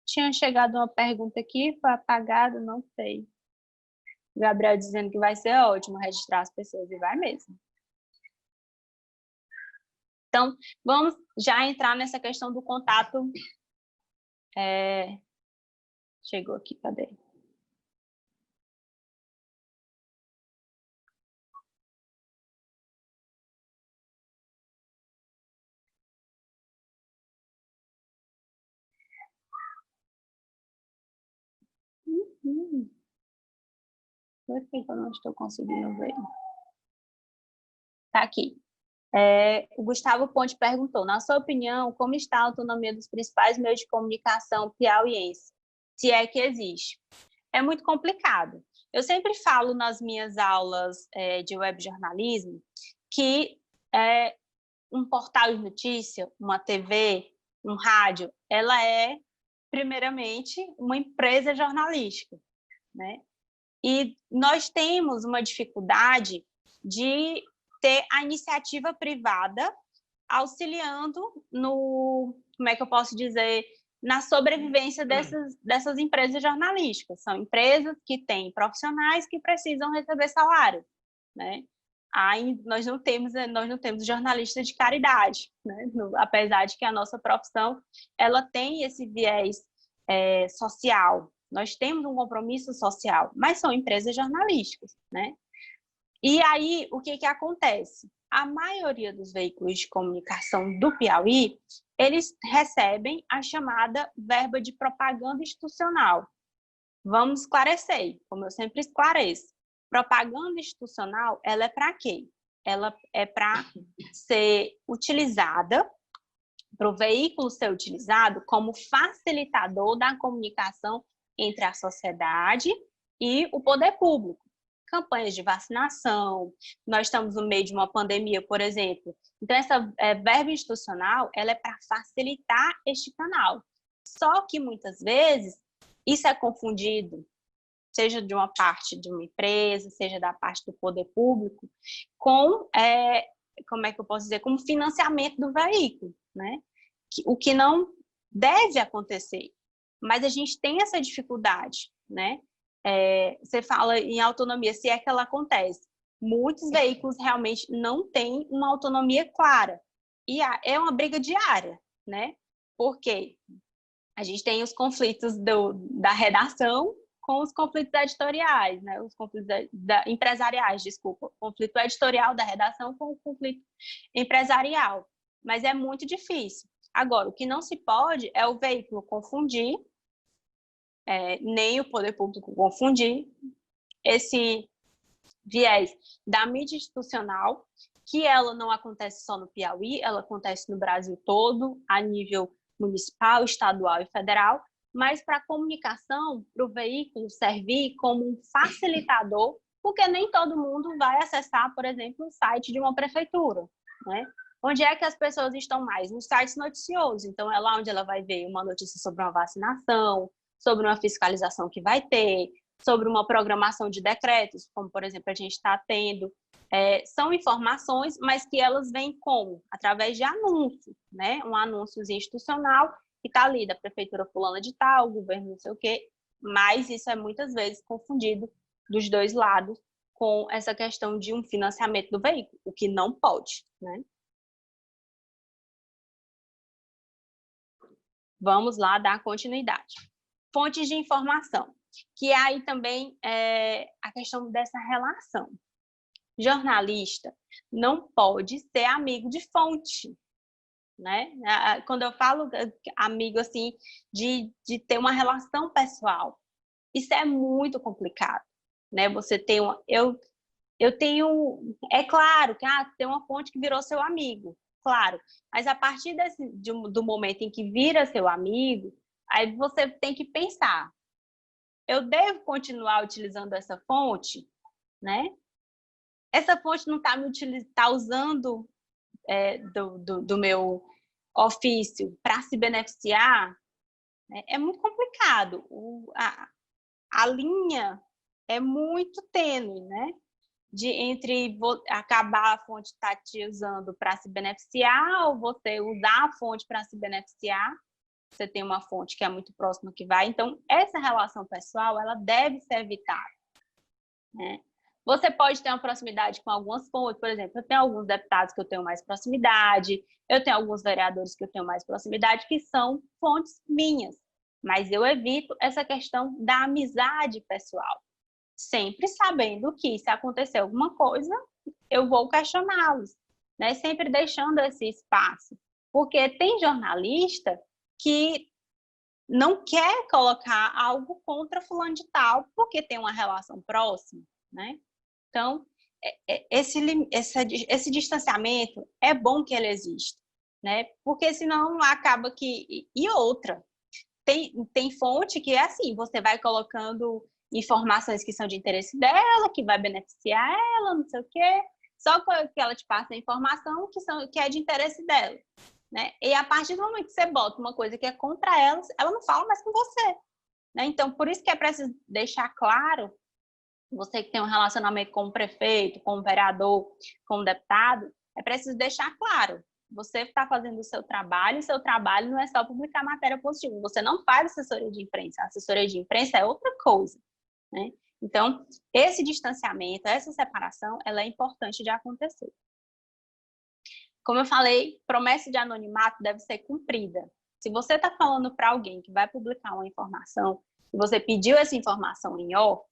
Tinha chegado uma pergunta aqui, foi apagada, não sei. O Gabriel dizendo que vai ser ótimo registrar as pessoas, e vai mesmo. Então, vamos já entrar nessa questão do contato. Chegou aqui, cadê? Por que eu não estou conseguindo ver? Está aqui. O Gustavo Ponte perguntou, na sua opinião, como está a autonomia dos principais meios de comunicação piauiense, se é que existe? É muito complicado. Eu sempre falo nas minhas aulas de webjornalismo que um portal de notícia, uma TV, um rádio, ela é, primeiramente, uma empresa jornalística, né? E nós temos uma dificuldade de ter a iniciativa privada auxiliando no, como é que eu posso dizer, na sobrevivência dessas empresas jornalísticas. São empresas que têm profissionais que precisam receber salário, né? Aí nós não temos jornalistas de caridade, né? Apesar de que a nossa profissão ela tem esse viés social. Nós temos um compromisso social, mas são empresas jornalísticas, né? E aí, o que acontece? A maioria dos veículos de comunicação do Piauí, eles recebem a chamada verba de propaganda institucional. Vamos esclarecer, como eu sempre esclareço. Propaganda institucional, ela é para quê? Ela é para ser utilizada, para o veículo ser utilizado como facilitador da comunicação entre a sociedade e o poder público. Campanhas de vacinação, nós estamos no meio de uma pandemia, por exemplo. Então, essa verba institucional, ela é para facilitar este canal. Só que, muitas vezes, isso é confundido, seja de uma parte de uma empresa, seja da parte do poder público, com, como é que eu posso dizer, com financiamento do veículo, né? O que não deve acontecer. Mas a gente tem essa dificuldade, né? Você fala em autonomia, se é que ela acontece. Muitos veículos realmente não têm uma autonomia clara. E é uma briga diária, né? Porque a gente tem os conflitos da redação com os conflitos editoriais, né? Os conflitos empresariais, desculpa. O conflito editorial da redação com o conflito empresarial. Mas é muito difícil. Agora, o que não se pode é o veículo confundir, nem o poder público confundir esse viés da mídia institucional, que ela não acontece só no Piauí, ela acontece no Brasil todo, a nível municipal, estadual e federal, mas para a comunicação, para o veículo servir como um facilitador, porque nem todo mundo vai acessar, por exemplo, o site de uma prefeitura, né? Onde é que as pessoas estão mais? Nos sites noticiosos. Então, é lá onde ela vai ver uma notícia sobre uma vacinação, sobre uma fiscalização que vai ter, sobre uma programação de decretos, como, por exemplo, a gente está tendo. São informações, mas que elas vêm como? Através de anúncio, né? Um anúncio institucional que está ali da prefeitura fulana de tal, governo não sei o quê, mas isso é muitas vezes confundido dos dois lados com essa questão de um financiamento do veículo, o que não pode, né? Vamos lá dar continuidade. Fontes de informação, que aí também a questão dessa relação. Jornalista não pode ser amigo de fonte, né? Quando eu falo amigo, assim, de ter uma relação pessoal, isso é muito complicado, né? Você tem eu tenho, é claro que tem uma fonte que virou seu amigo, claro, mas a partir do momento em que vira seu amigo, aí você tem que pensar, eu devo continuar utilizando essa fonte, né? Essa fonte não está usando do meu ofício para se beneficiar, né? É muito complicado. A linha é muito tênue, né? Entre acabar a fonte estar te usando para se beneficiar ou você usar a fonte para se beneficiar. você tem uma fonte que é muito próxima que vai. Então, essa relação pessoal, ela deve ser evitada, né? Você pode ter uma proximidade com algumas fontes, por exemplo, eu tenho alguns deputados que eu tenho mais proximidade, eu tenho alguns vereadores que eu tenho mais proximidade, que são fontes minhas, mas eu evito essa questão da amizade pessoal, sempre sabendo que, se acontecer alguma coisa, eu vou questioná-los, né? Sempre deixando esse espaço, porque tem jornalista que não quer colocar algo contra fulano de tal, porque tem uma relação próxima, né? Então, esse distanciamento é bom que ele exista, né? Porque senão acaba que... E outra, tem fonte que é assim, você vai colocando informações que são de interesse dela, que vai beneficiar ela, não sei o quê, só que ela te passa a informação que é de interesse dela, né? E a partir do momento que você bota uma coisa que é contra ela não fala mais com você, né? Então, por isso que é preciso deixar claro, você que tem um relacionamento com o prefeito, com o vereador, com o deputado, é preciso deixar claro, você está fazendo o seu trabalho não é só publicar matéria positiva, você não faz assessoria de imprensa, a assessoria de imprensa é outra coisa, né? Então, esse distanciamento, essa separação, ela é importante de acontecer. Como eu falei, promessa de anonimato deve ser cumprida. Se você está falando para alguém que vai publicar uma informação, e você pediu essa informação em off,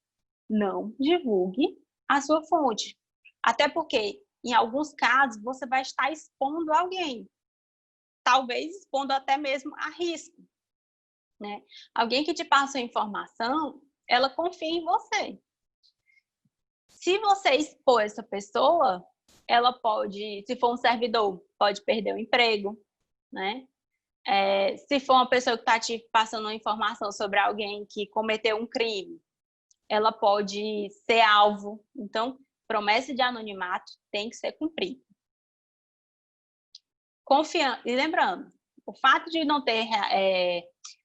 não divulgue a sua fonte. Até porque, em alguns casos, você vai estar expondo alguém. Talvez expondo até mesmo a risco, né? Alguém que te passa a informação, ela confia em você. Se você expor essa pessoa, ela pode, se for um servidor, pode perder o emprego, né? Se for uma pessoa que está te passando uma informação sobre alguém que cometeu um crime, ela pode ser alvo. Então, promessa de anonimato tem que ser cumprida. E lembrando, o fato de não ter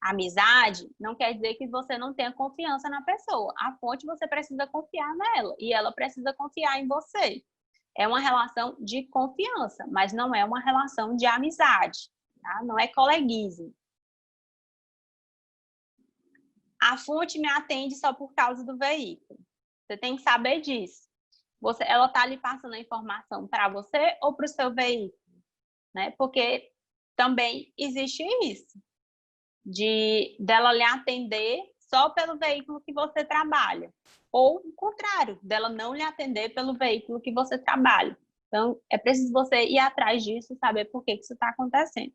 amizade não quer dizer que você não tenha confiança na pessoa. A fonte você precisa confiar nela e ela precisa confiar em você. É uma relação de confiança, mas não é uma relação de amizade, tá? Não é coleguismo. A fonte me atende só por causa do veículo. Você tem que saber disso. Ela está ali passando a informação para você ou para o seu veículo, né? Porque também existe isso, dela lhe atender só pelo veículo que você trabalha, ou o contrário, dela não lhe atender pelo veículo que você trabalha. Então, é preciso você ir atrás disso e saber por que isso está acontecendo.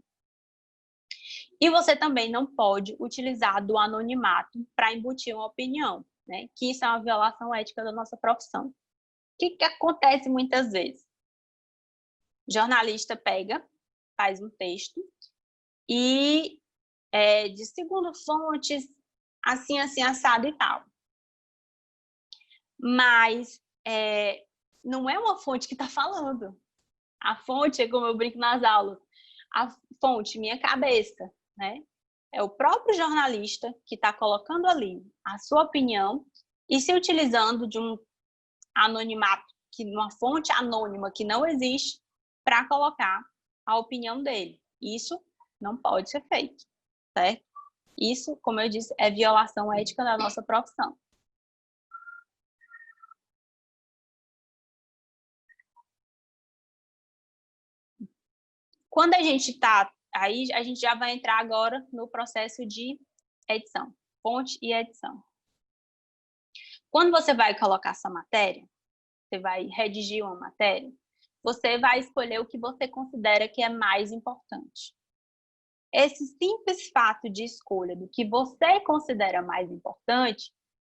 E você também não pode utilizar do anonimato para embutir uma opinião, né? Que isso é uma violação ética da nossa profissão. O que acontece muitas vezes? O jornalista pega, faz um texto e de segundo fontes, assim, assado e tal. Mas não é uma fonte que está falando. A fonte é como eu brinco nas aulas. A fonte, minha cabeça, né? É o próprio jornalista que está colocando ali a sua opinião e se utilizando de um anonimato, uma fonte anônima que não existe, para colocar a opinião dele. Isso não pode ser feito, certo? Isso, como eu disse, é violação ética da nossa profissão. Quando a gente está aí, a gente já vai entrar agora no processo de edição, fonte e edição. Quando você vai colocar sua matéria, você vai redigir uma matéria, você vai escolher o que você considera que é mais importante. Esse simples fato de escolha do que você considera mais importante,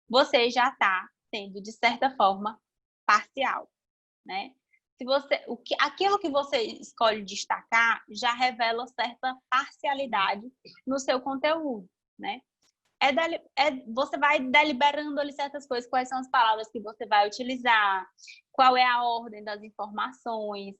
você já está sendo, de certa forma, parcial, né? Aquilo que você escolhe destacar já revela certa parcialidade no seu conteúdo, né? Você vai deliberando ali certas coisas, quais são as palavras que você vai utilizar, qual é a ordem das informações,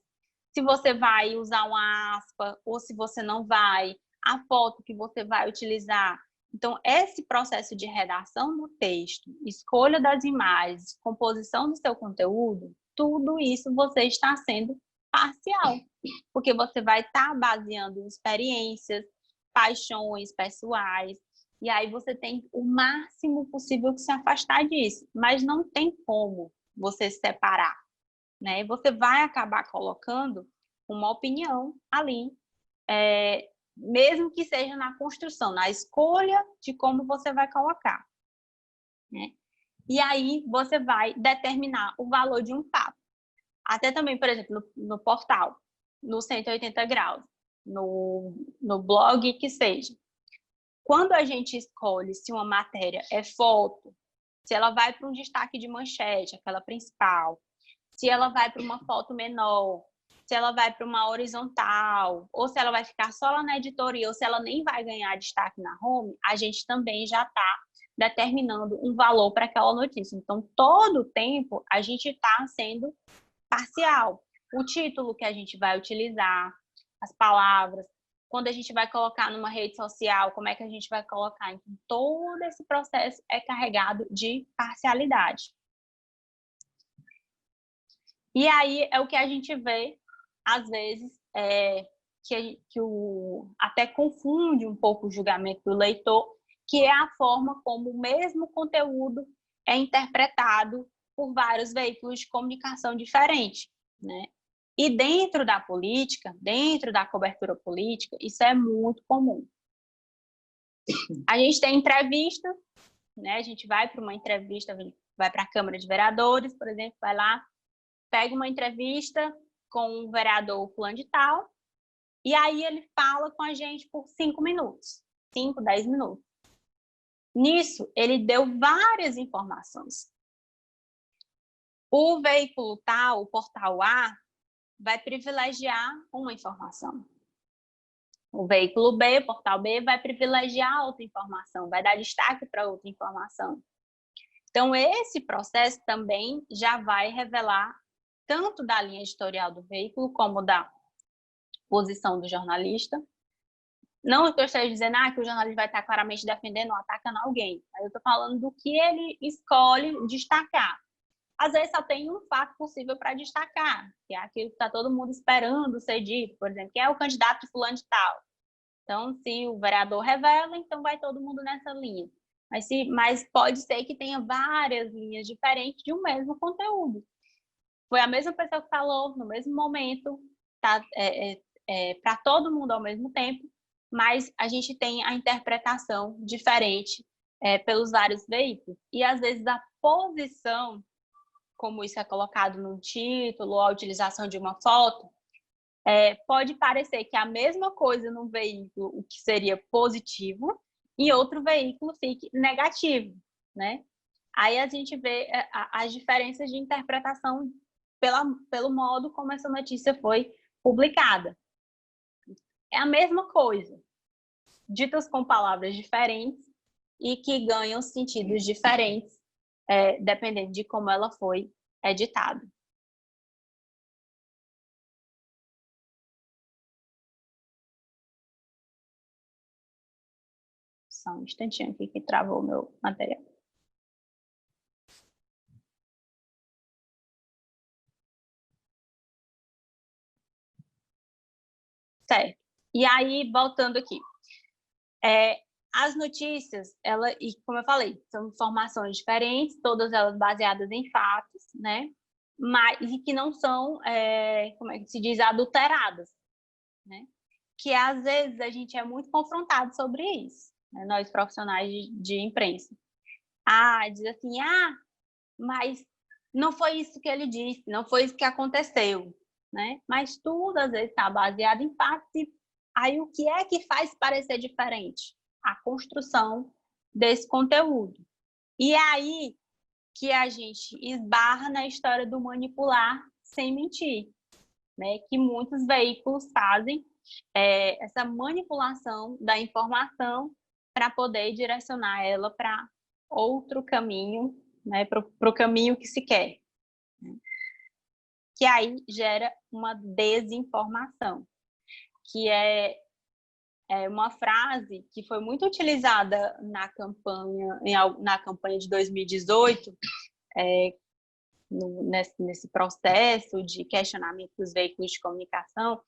se você vai usar uma aspa ou se você não vai, a foto que você vai utilizar. Então, esse processo de redação do texto, escolha das imagens, composição do seu conteúdo, tudo isso você está sendo parcial, porque você vai estar baseando em experiências, paixões pessoais, e aí você tem o máximo possível que se afastar disso, mas não tem como você se separar, né? Você vai acabar colocando uma opinião ali, mesmo que seja na construção, na escolha de como você vai colocar, né? E aí você vai determinar o valor de um papo. Até também, por exemplo, no portal, no 180 graus, no blog que seja. Quando a gente escolhe se uma matéria é foto, se ela vai para um destaque de manchete, aquela principal, se ela vai para uma foto menor, se ela vai para uma horizontal, ou se ela vai ficar só lá na editoria, ou se ela nem vai ganhar destaque na home, a gente também já está determinando um valor para aquela notícia. Então, todo o tempo, a gente está sendo parcial. O título que a gente vai utilizar, as palavras, quando a gente vai colocar numa rede social, como é que a gente vai colocar. Então, todo esse processo é carregado de parcialidade. E aí é o que a gente vê, às vezes, até confunde um pouco o julgamento do leitor, que é a forma como o mesmo conteúdo é interpretado por vários veículos de comunicação diferentes, né? E dentro da política, dentro da cobertura política, isso é muito comum. A gente tem entrevista, né? A gente vai para uma entrevista, vai para a Câmara de Vereadores, por exemplo, vai lá, pega uma entrevista com um vereador fulano de tal, e aí ele fala com a gente por 5 minutos, 5, 10 minutos. Nisso, ele deu várias informações. O veículo tal, o portal A, vai privilegiar uma informação. O veículo B, o portal B, vai privilegiar outra informação, vai dar destaque para outra informação. Então, esse processo também já vai revelar tanto da linha editorial do veículo, como da posição do jornalista. Não que eu esteja dizendo que o jornalista vai estar claramente defendendo ou atacando alguém, mas eu estou falando do que ele escolhe destacar. Às vezes só tem um fato possível para destacar, que é aquilo que está todo mundo esperando ser dito, por exemplo, que é o candidato de fulano de tal. Então, se o vereador revela, então vai todo mundo nessa linha. Mas pode ser que tenha várias linhas diferentes de um mesmo conteúdo. Foi a mesma pessoa que falou no mesmo momento, tá, para todo mundo ao mesmo tempo, mas a gente tem a interpretação diferente pelos vários veículos. E, às vezes, a posição, como isso é colocado no título, ou a utilização de uma foto, pode parecer que a mesma coisa num veículo, o que seria positivo, em outro veículo fique negativo, né? Aí a gente vê as diferenças de interpretação pelo modo como essa notícia foi publicada. É a mesma coisa, ditas com palavras diferentes e que ganham sentidos diferentes, dependendo de como ela foi editada. Só um instantinho aqui que travou o meu material. Certo. E aí, voltando aqui. As notícias, e como eu falei, são informações diferentes, todas elas baseadas em fatos, né? E que não são, como é que se diz, adulteradas, né? Que às vezes a gente é muito confrontado sobre isso, né? Nós profissionais de imprensa. Diz assim, mas não foi isso que ele disse, não foi isso que aconteceu, né? Mas tudo às vezes está baseado em fatos, e aí o que é que faz parecer diferente? A construção desse conteúdo. E é aí que a gente esbarra na história do manipular sem mentir, né? Que muitos veículos fazem essa manipulação da informação para poder direcionar ela para outro caminho, né? Para o caminho que se quer. Que aí gera uma desinformação, que é uma frase que foi muito utilizada na campanha de 2018, nesse processo de questionamento dos veículos de comunicação,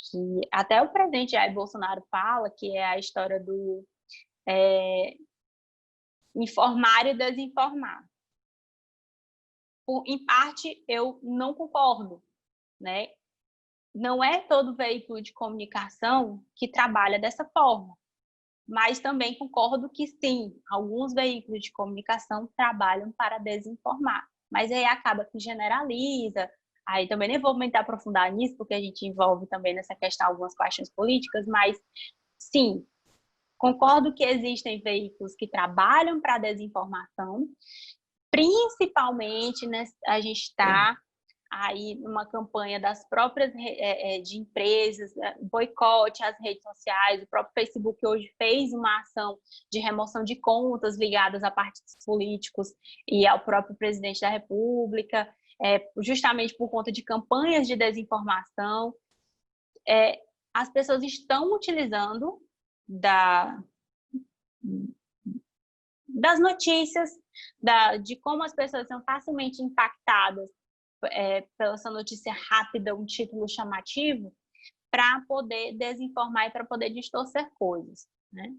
que até o presidente Jair Bolsonaro fala, que é a história do informar e desinformar. Em parte, eu não concordo, né? Não é todo veículo de comunicação que trabalha dessa forma, mas também concordo que sim, alguns veículos de comunicação trabalham para desinformar, mas aí acaba que generaliza, aí também nem vou muito aprofundar nisso, porque a gente envolve também nessa questão algumas questões políticas, mas sim, concordo que existem veículos que trabalham para desinformação, principalmente, né, a gente está aí numa campanha das próprias de empresas, boicote às redes sociais, o próprio Facebook hoje fez uma ação de remoção de contas ligadas a partidos políticos e ao próprio presidente da República, justamente por conta de campanhas de desinformação. As pessoas estão utilizando das notícias, de como as pessoas são facilmente impactadas pela essa notícia rápida, um título chamativo, para poder desinformar e para poder distorcer coisas, né?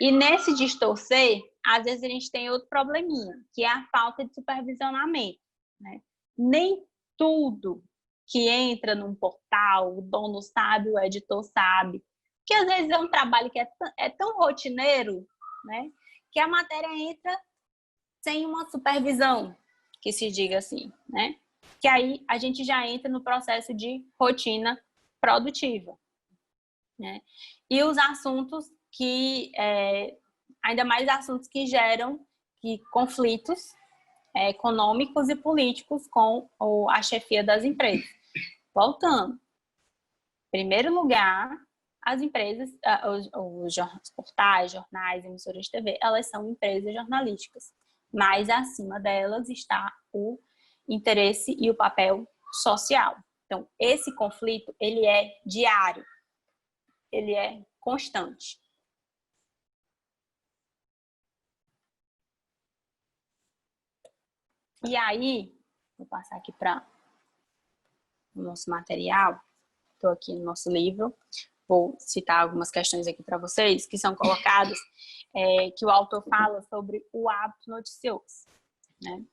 E nesse distorcer, às vezes a gente tem outro probleminha, que é a falta de supervisionamento, né? Nem tudo que entra num portal, o dono sabe, o editor sabe, que às vezes é um trabalho que é tão rotineiro, né, que a matéria entra sem uma supervisão, que se diga assim, né? Que aí a gente já entra no processo de rotina produtiva, né? E os assuntos ainda mais assuntos que geram conflitos econômicos e políticos com a chefia das empresas. Voltando, em primeiro lugar, as empresas, os portais, jornais, emissoras de TV, elas são empresas jornalísticas, mas acima delas está o interesse e o papel social. Então, esse conflito, ele é diário, ele é constante. E aí, vou passar aqui para o nosso material, estou aqui no nosso livro, vou citar algumas questões aqui para vocês, que são colocadas, que o autor fala sobre o hábito noticioso, né?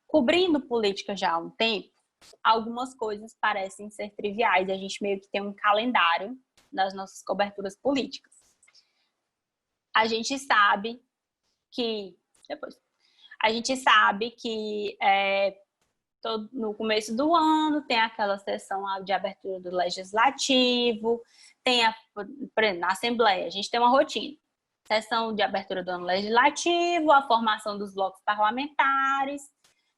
Cobrindo política já há um tempo, algumas coisas parecem ser triviais, e a gente meio que tem um calendário das nossas coberturas políticas. A gente sabe que no começo do ano tem aquela sessão de abertura do Legislativo, por exemplo, na Assembleia, a gente tem uma rotina. Sessão de abertura do ano legislativo, a formação dos blocos parlamentares,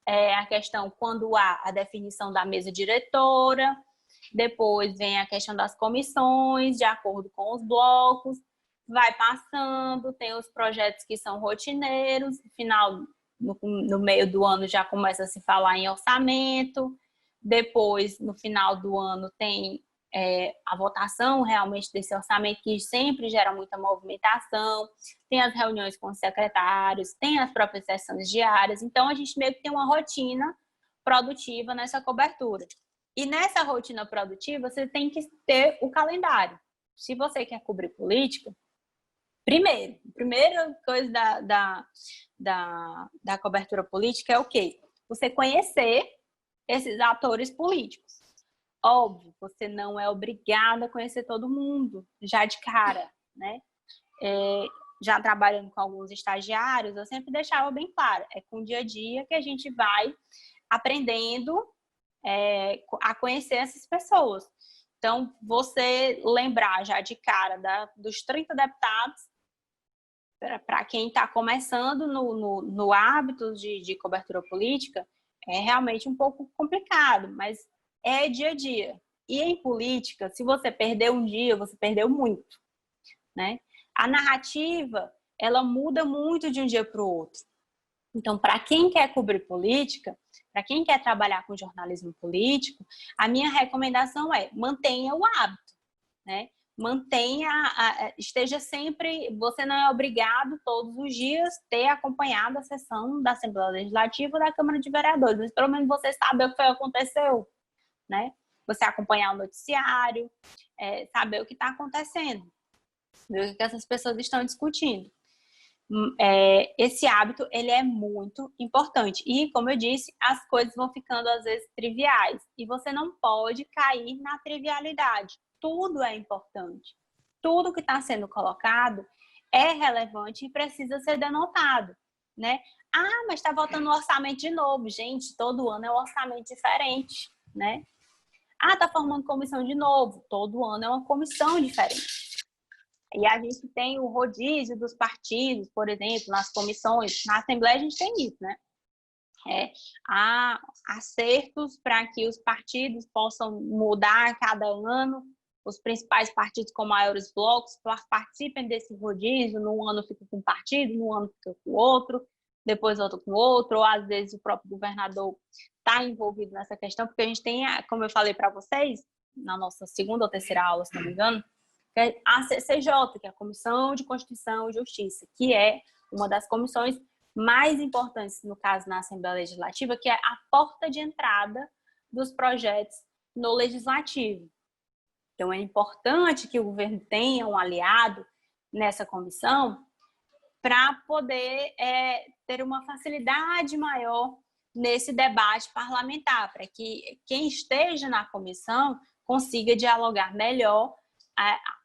a questão quando há a definição da mesa diretora, depois vem a questão das comissões, de acordo com os blocos, vai passando, tem os projetos que são rotineiros, no meio do ano já começa a se falar em orçamento, depois, no final do ano, tem a votação realmente desse orçamento, que sempre gera muita movimentação, tem as reuniões com os secretários, tem as próprias sessões diárias, então a gente meio que tem uma rotina produtiva nessa cobertura. E nessa rotina produtiva, você tem que ter o calendário. Se você quer cobrir política, a primeira coisa da cobertura política é o quê? Você conhecer esses atores políticos. Óbvio, você não é obrigada a conhecer todo mundo, já de cara, né? Já trabalhando com alguns estagiários, eu sempre deixava bem claro, é com o dia a dia que a gente vai aprendendo a conhecer essas pessoas. Então, você lembrar já de cara dos 30 deputados, para quem está começando no hábito de cobertura política, é realmente um pouco complicado, mas é dia a dia. E em política, se você perdeu um dia, você perdeu muito, né? A narrativa, ela muda muito de um dia para o outro. Então, para quem quer cobrir política, para quem quer trabalhar com jornalismo político, a minha recomendação é mantenha o hábito, né? Esteja sempre, você não é obrigado todos os dias ter acompanhado a sessão da Assembleia Legislativa ou da Câmara de Vereadores, mas pelo menos você sabe o que aconteceu, né? Você acompanhar o noticiário, saber o que está acontecendo, ver o que essas pessoas estão discutindo. Esse hábito, ele é muito importante. E, como eu disse, as coisas vão ficando, às vezes, triviais. E você não pode cair na trivialidade. Tudo é importante. Tudo que está sendo colocado é relevante e precisa ser denotado, né? Ah, mas está voltando o orçamento de novo. Gente, todo ano é um orçamento diferente, né? Ah, está formando comissão de novo. Todo ano é uma comissão diferente. E a gente tem o rodízio dos partidos, por exemplo, nas comissões. Na Assembleia a gente tem isso, né? Há acertos para que os partidos possam mudar a cada ano. Os principais partidos com maiores blocos participem desse rodízio. Num ano fica com um partido, num ano fica com outro, depois outro com outro, ou às vezes o próprio governador está envolvido nessa questão, porque a gente tem, como eu falei para vocês, na nossa segunda ou terceira aula, se não me engano, a CCJ, que é a Comissão de Constituição e Justiça, que é uma das comissões mais importantes, no caso, na Assembleia Legislativa, que é a porta de entrada dos projetos no Legislativo. Então, é importante que o governo tenha um aliado nessa comissão para poder ter uma facilidade maior nesse debate parlamentar, para que quem esteja na comissão consiga dialogar melhor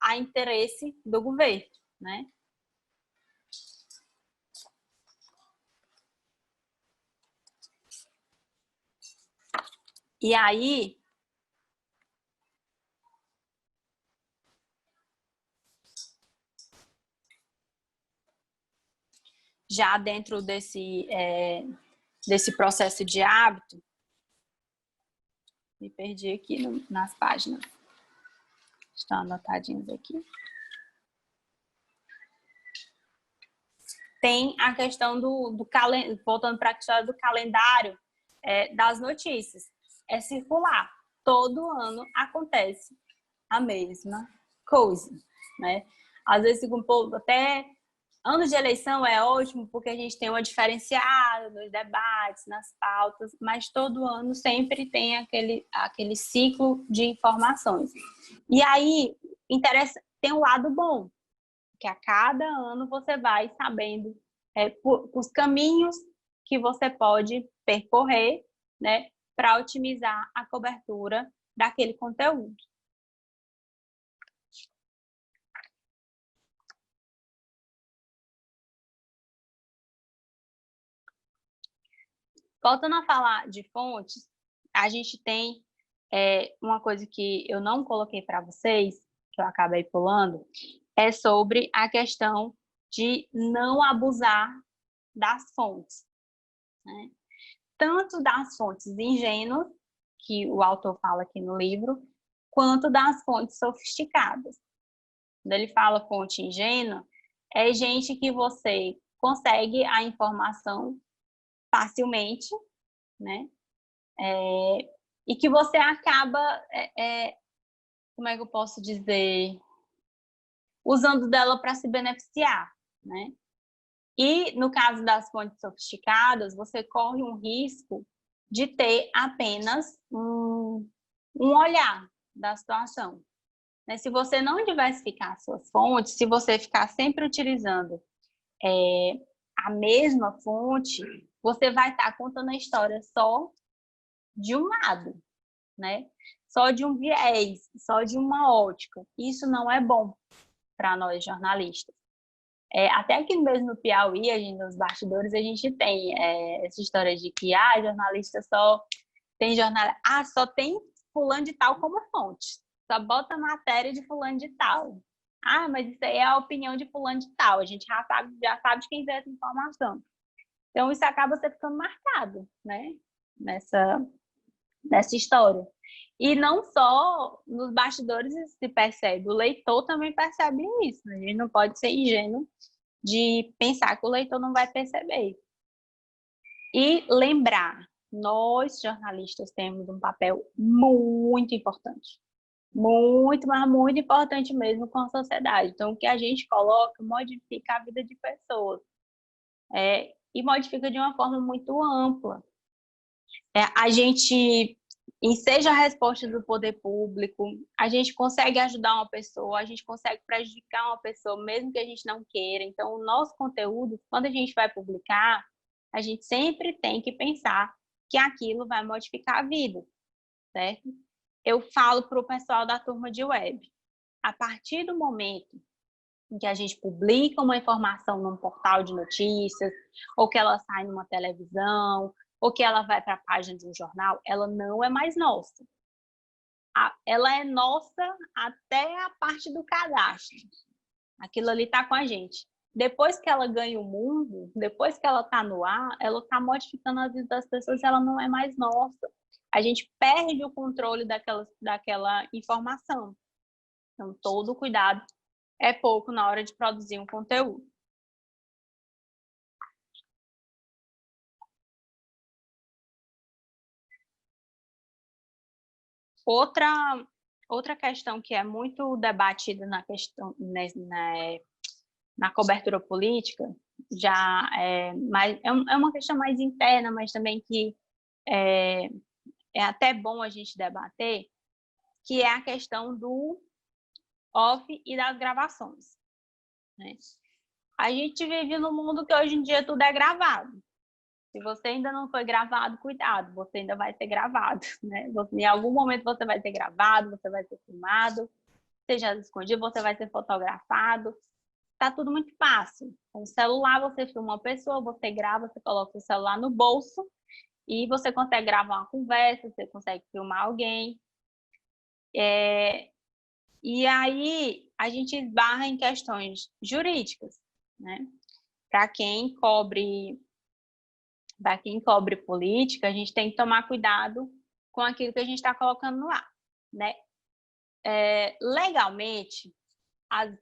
a interesse do governo, né? E aí, já dentro desse processo de hábito, me perdi aqui nas páginas, estão anotadinhos aqui. Tem a questão do calendário, voltando para a história do calendário das notícias. É circular. Todo ano acontece a mesma coisa, né? Às vezes, até anos de eleição é ótimo porque a gente tem uma diferenciada nos debates, nas pautas, mas todo ano sempre tem aquele ciclo de informações. E aí, tem um lado bom, que a cada ano você vai sabendo os caminhos que você pode percorrer, né, para otimizar a cobertura daquele conteúdo. Voltando a falar de fontes, a gente tem uma coisa que eu não coloquei para vocês, que eu acabei pulando, é sobre a questão de não abusar das fontes, né? Tanto das fontes ingênuas, que o autor fala aqui no livro, quanto das fontes sofisticadas. Quando ele fala fonte ingênua, é gente que você consegue a informação facilmente, né? E que você acaba, como é que eu posso dizer, usando dela para se beneficiar, né? E no caso das fontes sofisticadas, você corre um risco de ter apenas um olhar da situação. Se você não diversificar suas fontes, se você ficar sempre utilizando a mesma fonte, você vai estar contando a história só de um lado, né? Só de um viés, só de uma ótica. Isso não é bom para nós jornalistas. Até aqui mesmo no Piauí, nos bastidores, a gente tem essa história de que jornalista só tem só tem fulano de tal como fonte. Só bota matéria de fulano de tal. Mas isso aí é a opinião de fulano de tal. A gente já sabe de quem veio essa informação. Então, isso acaba você ficando marcado, né? Nessa história. E não só nos bastidores se percebe, o leitor também percebe isso. A gente não pode ser ingênuo de pensar que o leitor não vai perceber. E lembrar, nós jornalistas temos um papel muito importante. Muito, mas muito importante mesmo com a sociedade. Então, o que a gente coloca modifica a vida de pessoas. E modifica de uma forma muito ampla. A gente enseja a resposta do poder público, a gente consegue ajudar uma pessoa, a gente consegue prejudicar uma pessoa, mesmo que a gente não queira. Então, o nosso conteúdo, quando a gente vai publicar, a gente sempre tem que pensar que aquilo vai modificar a vida, certo? Eu falo para o pessoal da turma de web, a partir do momento em que a gente publica uma informação num portal de notícias, ou que ela sai numa televisão, ou que ela vai para a página de um jornal, ela não é mais nossa. Ela é nossa até a parte do cadastro. Aquilo ali está com a gente. Depois que ela ganha o mundo, depois que ela está no ar, ela está modificando a vida das pessoas, ela não é mais nossa. A gente perde o controle daquela informação. Então, todo cuidado é pouco na hora de produzir um conteúdo. Outra questão que é muito debatida na cobertura política, já é uma questão mais interna, mas também que é até bom a gente debater, que é a questão do off e das gravações, né? A gente vive num mundo que hoje em dia tudo é gravado. Se você ainda não foi gravado, cuidado, você ainda vai ser gravado, né? Em algum momento você vai ser gravado, você vai ser filmado, seja escondido, você vai ser fotografado. Tá tudo muito fácil. Com o celular você filma uma pessoa, você grava, você coloca o celular no bolso e você consegue gravar uma conversa, você consegue filmar alguém. E aí a gente esbarra em questões jurídicas, né? Para quem cobre política, a gente tem que tomar cuidado com aquilo que a gente está colocando no ar, né? Legalmente, as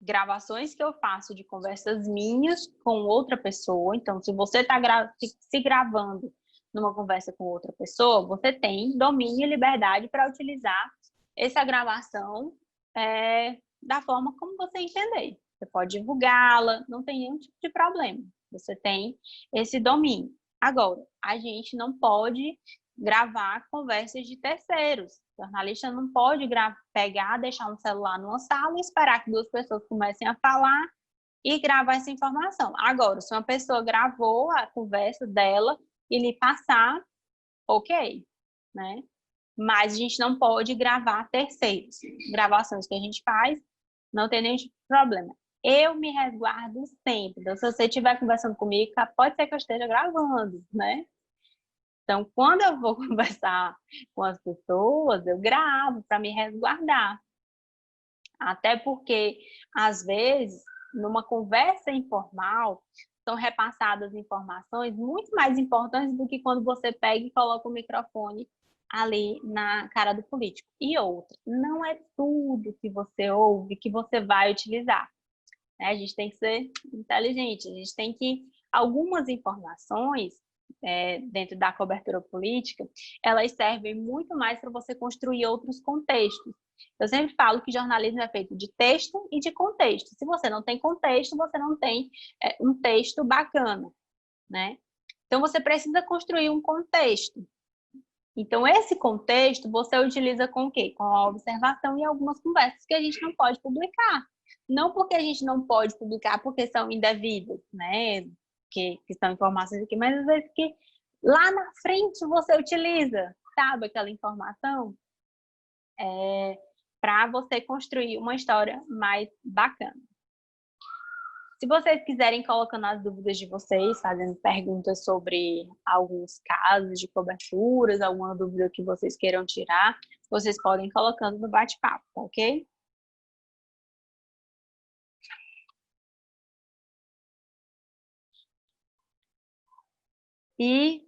gravações que eu faço de conversas minhas com outra pessoa, então, se você está se gravando numa conversa com outra pessoa, você tem domínio e liberdade para utilizar essa gravação da forma como você entender. Você pode divulgá-la, não tem nenhum tipo de problema. Você tem esse domínio. Agora, a gente não pode gravar conversas de terceiros. O jornalista não pode pegar, deixar um celular numa sala e esperar que duas pessoas comecem a falar e gravar essa informação. Agora, se uma pessoa gravou a conversa dela e lhe passar, ok, né? Mas a gente não pode gravar terceiros. Gravações que a gente faz, não tem nenhum tipo de problema. Eu me resguardo sempre. Então, se você estiver conversando comigo, pode ser que eu esteja gravando, né? Então, quando eu vou conversar com as pessoas, eu gravo para me resguardar. Até porque, às vezes, numa conversa informal, são repassadas informações muito mais importantes do que quando você pega e coloca o microfone ali na cara do político. E outra, não é tudo que você ouve que você vai utilizar, né? A gente tem que ser inteligente, a gente tem que... Algumas informações dentro da cobertura política, elas servem muito mais para você construir outros contextos. Eu sempre falo que jornalismo é feito de texto e de contexto. Se você não tem contexto, você não tem um texto bacana, né? Então, você precisa construir um contexto. Então, esse contexto você utiliza com o quê? Com a observação e algumas conversas que a gente não pode publicar. Não porque a gente não pode publicar porque são indevidas, né? Que são informações aqui, mas às vezes que lá na frente você utiliza, sabe, aquela informação para você construir uma história mais bacana. Se vocês quiserem colocando as dúvidas de vocês, fazendo perguntas sobre alguns casos de coberturas, alguma dúvida que vocês queiram tirar, vocês podem ir colocando no bate-papo, ok? E,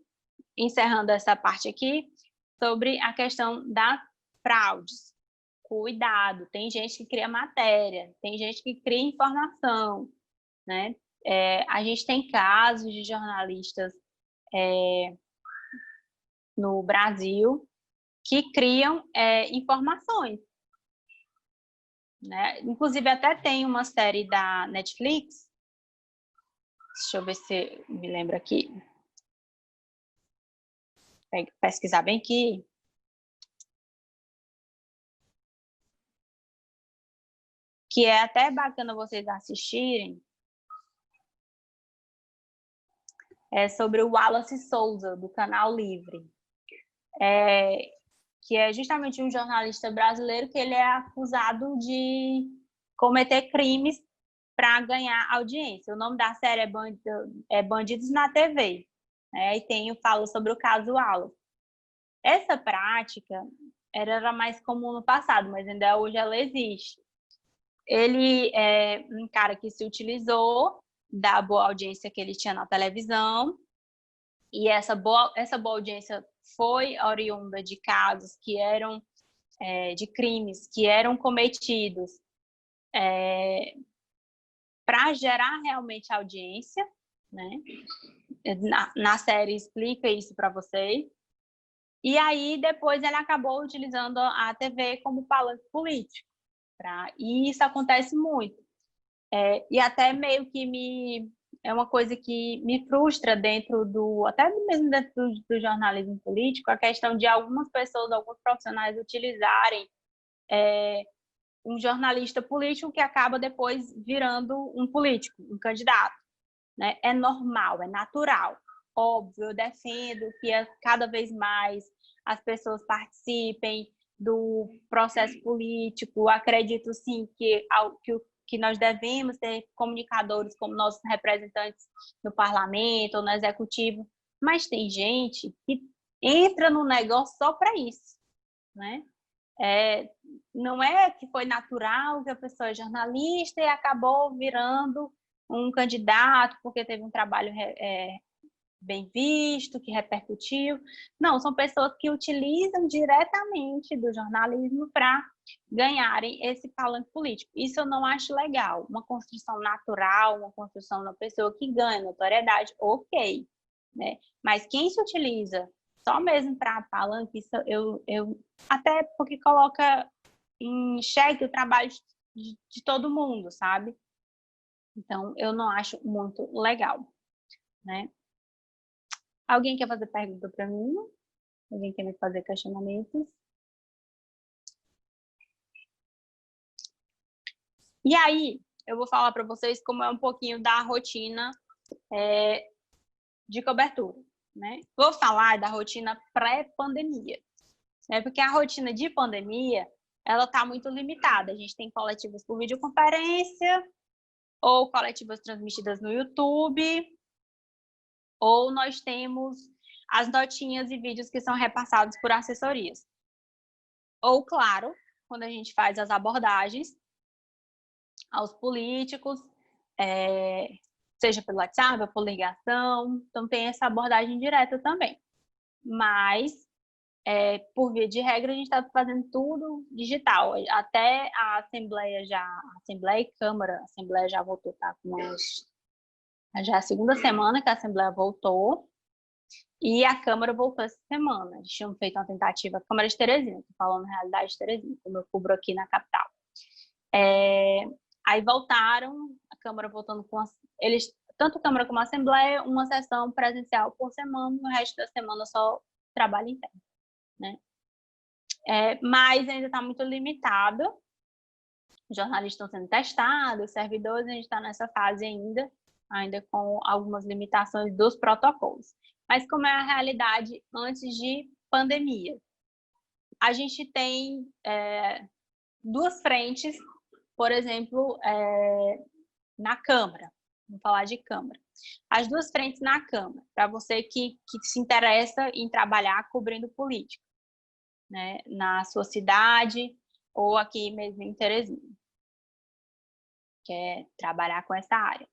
encerrando essa parte aqui, sobre a questão das fraudes. Cuidado, tem gente que cria matéria, tem gente que cria informação, né? A gente tem casos de jornalistas no Brasil que criam informações, né? Inclusive, até tem uma série da Netflix, deixa eu ver se me lembro aqui, pesquisar bem aqui, que é até bacana vocês assistirem, é sobre o Wallace Souza, do Canal Livre, que é justamente um jornalista brasileiro que ele é acusado de cometer crimes para ganhar audiência. O nome da série é Bandidos na TV, né? E falo sobre o caso Wallace. Essa prática era mais comum no passado, mas ainda hoje ela existe. Ele é um cara que se utilizou da boa audiência que ele tinha na televisão, e essa boa audiência foi oriunda de casos que eram de crimes que eram cometidos para gerar realmente audiência, né? Na série explica isso para vocês. E aí depois ele acabou utilizando a TV como palanque político, e isso acontece muito. E até meio que é uma coisa que me frustra até mesmo dentro do jornalismo político, a questão de algumas pessoas, alguns profissionais utilizarem um jornalista político que acaba depois virando um político, um candidato, né? É normal, é natural. Óbvio, eu defendo que cada vez mais as pessoas participem do processo político. Acredito, sim, que nós devemos ter comunicadores como nossos representantes no parlamento ou no executivo, mas tem gente que entra no negócio só para isso, né? Não é que foi natural que a pessoa é jornalista e acabou virando um candidato porque teve um trabalho bem visto, que repercutiu. Não, são pessoas que utilizam diretamente do jornalismo para ganharem esse palanque político. Isso eu não acho legal. Uma construção natural, uma construção da pessoa que ganha notoriedade, ok, né? Mas quem se utiliza só mesmo para palanque, isso eu até porque coloca em xeque o trabalho de todo mundo, sabe? Então, eu não acho muito legal, né? Alguém quer fazer pergunta para mim? Alguém quer me fazer questionamentos? E aí, eu vou falar para vocês como é um pouquinho da rotina de cobertura, né? Vou falar da rotina pré-pandemia, né? Porque a rotina de pandemia, ela está muito limitada. A gente tem coletivas por videoconferência, ou coletivas transmitidas no YouTube, ou nós temos as notinhas e vídeos que são repassados por assessorias. Ou, claro, quando a gente faz as abordagens aos políticos, seja pelo WhatsApp ou por ligação, então tem essa abordagem direta também. Mas, por via de regra, a gente está fazendo tudo digital. Até a Assembleia e Câmara, a Assembleia já voltou, tá com já é a segunda semana que a Assembleia voltou, e a Câmara voltou essa semana. Eles tinham feito uma tentativa, a Câmara de Teresina, estou falando na realidade de Teresina, como eu cubro aqui na capital. Aí voltaram, a Câmara voltando com eles, tanto a Câmara como a Assembleia, uma sessão presencial por semana, o resto da semana só trabalho interno, né? Mas ainda está muito limitado. Os jornalistas estão sendo testados, os servidores, a gente está nessa fase ainda com algumas limitações dos protocolos. Mas como é a realidade antes de pandemia? A gente tem duas frentes, por exemplo, na Câmara. Vamos falar de Câmara. As duas frentes na Câmara, para você que se interessa em trabalhar cobrindo política, né, na sua cidade ou aqui mesmo em Teresina, quer trabalhar com essa área.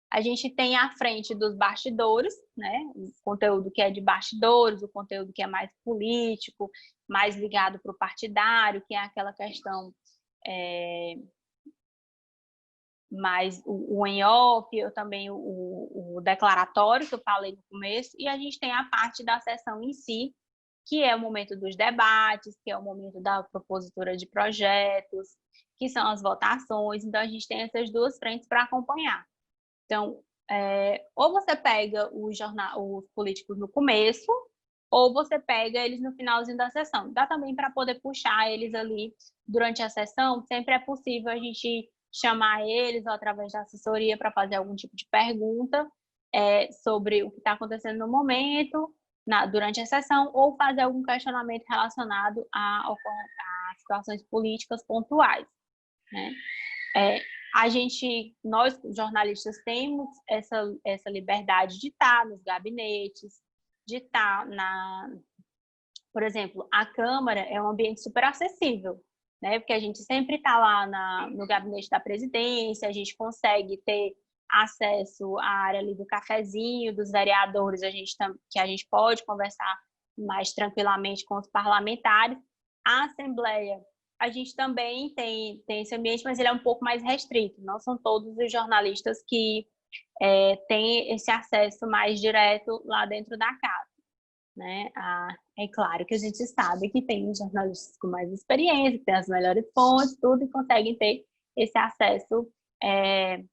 A gente tem a frente dos bastidores, né, o conteúdo que é de bastidores, o conteúdo que é mais político, mais ligado para o partidário, que é aquela questão mais o em-off, eu também o declaratório que eu falei no começo, e a gente tem a parte da sessão em si, que é o momento dos debates, que é o momento da propositura de projetos, que são as votações. Então, a gente tem essas duas frentes para acompanhar. Então, ou você pega os políticos no começo, ou você pega eles no finalzinho da sessão. Dá também para poder puxar eles ali durante a sessão, sempre é possível a gente chamar eles ou através da assessoria para fazer algum tipo de pergunta sobre o que está acontecendo no momento, durante a sessão, ou fazer algum questionamento relacionado a situações políticas pontuais, né? Nós, jornalistas, temos essa liberdade de estar nos gabinetes, de estar por exemplo, a Câmara é um ambiente super acessível, né? Porque a gente sempre está lá no gabinete da presidência, a gente consegue ter acesso à área ali do cafezinho, dos vereadores, que a gente pode conversar mais tranquilamente com os parlamentares. A Assembleia, a gente também tem esse ambiente, mas ele é um pouco mais restrito. Não são todos os jornalistas que têm esse acesso mais direto lá dentro da casa, né? É claro que a gente sabe que tem jornalistas com mais experiência, que têm as melhores fontes, tudo, e conseguem ter esse acesso em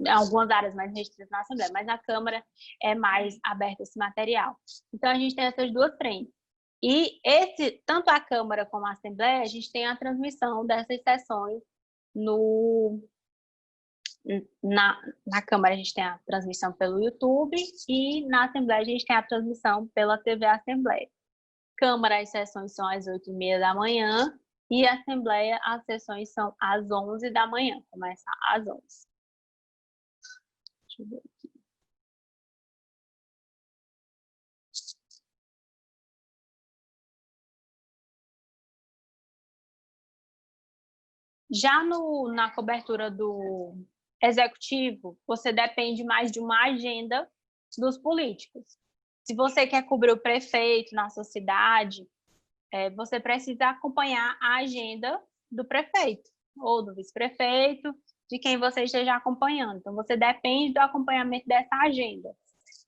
algumas áreas mais restritas na Assembleia, mas na Câmara é mais aberto esse material. Então, a gente tem essas duas frentes. E tanto a Câmara como a Assembleia, a gente tem a transmissão dessas sessões na Câmara a gente tem a transmissão pelo YouTube e na Assembleia a gente tem a transmissão pela TV Assembleia. Câmara, as sessões são às 8h30 da manhã e a Assembleia, as sessões são às 11 da manhã, começa às 11. Deixa eu ver aqui. Já na cobertura do executivo, você depende mais de uma agenda dos políticos. Se você quer cobrir o prefeito na sua cidade, você precisa acompanhar a agenda do prefeito ou do vice-prefeito, de quem você esteja acompanhando. Então, você depende do acompanhamento dessa agenda,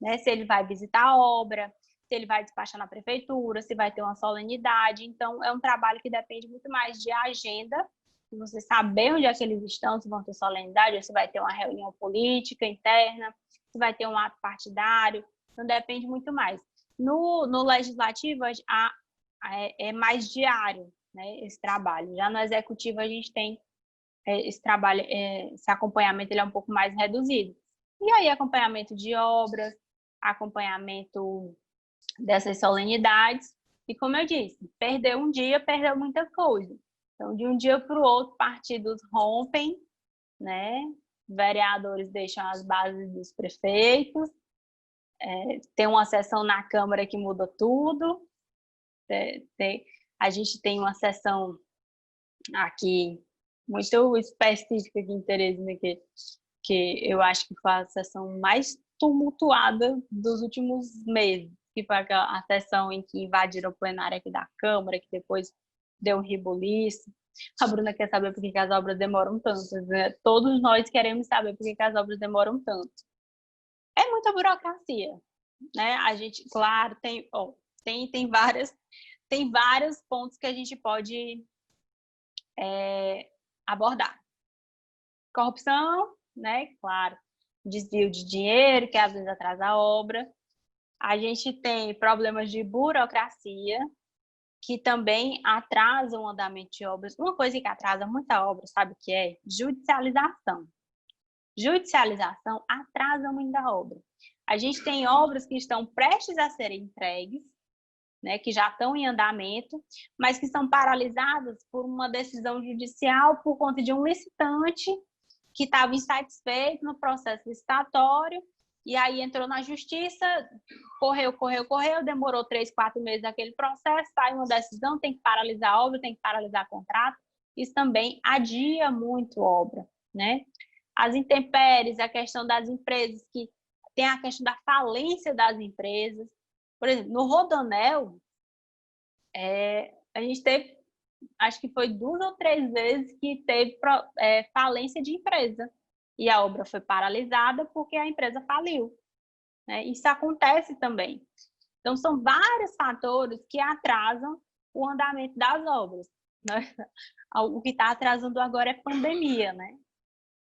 né? Se ele vai visitar a obra, se ele vai despachar na prefeitura, se vai ter uma solenidade. Então, é um trabalho que depende muito mais de agenda, de você saber onde é que eles estão, se vão ter solenidade, ou se vai ter uma reunião política interna, se vai ter um ato partidário. Então, depende muito mais. No legislativo, é mais diário, né, esse trabalho. Já no executivo, a gente tem esse trabalho, esse acompanhamento, ele é um pouco mais reduzido. E aí, acompanhamento de obras, acompanhamento dessas solenidades. E como eu disse, perdeu um dia, perdeu muita coisa. Então, de um dia para o outro, partidos rompem, né? Vereadores deixam as bases dos prefeitos, tem uma sessão na Câmara que muda tudo, a gente tem uma sessão aqui muito específica aqui em Teresina, que eu acho que foi a sessão mais tumultuada dos últimos meses, que foi a sessão em que invadiram o plenário aqui da Câmara, que depois deu um rebuliço. A Bruna quer saber por que as obras demoram tanto, né? Todos nós queremos saber por que as obras demoram tanto. É muita burocracia, né? A gente, claro, tem vários pontos que a gente pode abordar. Corrupção, né? Claro. Desvio de dinheiro, que às vezes atrasa a obra. A gente tem problemas de burocracia, que também atrasam o andamento de obras. Uma coisa que atrasa muita obra, sabe o que é? Judicialização. Judicialização atrasa muito a obra. A gente tem obras que estão prestes a serem entregues, né, que já estão em andamento, mas que são paralisadas por uma decisão judicial por conta de um licitante que estava insatisfeito no processo licitatório, e aí entrou na justiça, correu, demorou 3, 4 meses aquele processo, sai uma decisão, tem que paralisar a obra, tem que paralisar o contrato. Isso também adia muito a obra, né? As intempéries, a questão das empresas, que tem a questão da falência das empresas. Por exemplo, no Rodoanel, a gente teve, acho que foi 2 ou 3 vezes que teve falência de empresa. E a obra foi paralisada porque a empresa faliu, né? Isso acontece também. Então, são vários fatores que atrasam o andamento das obras, né? O que está atrasando agora é pandemia, né?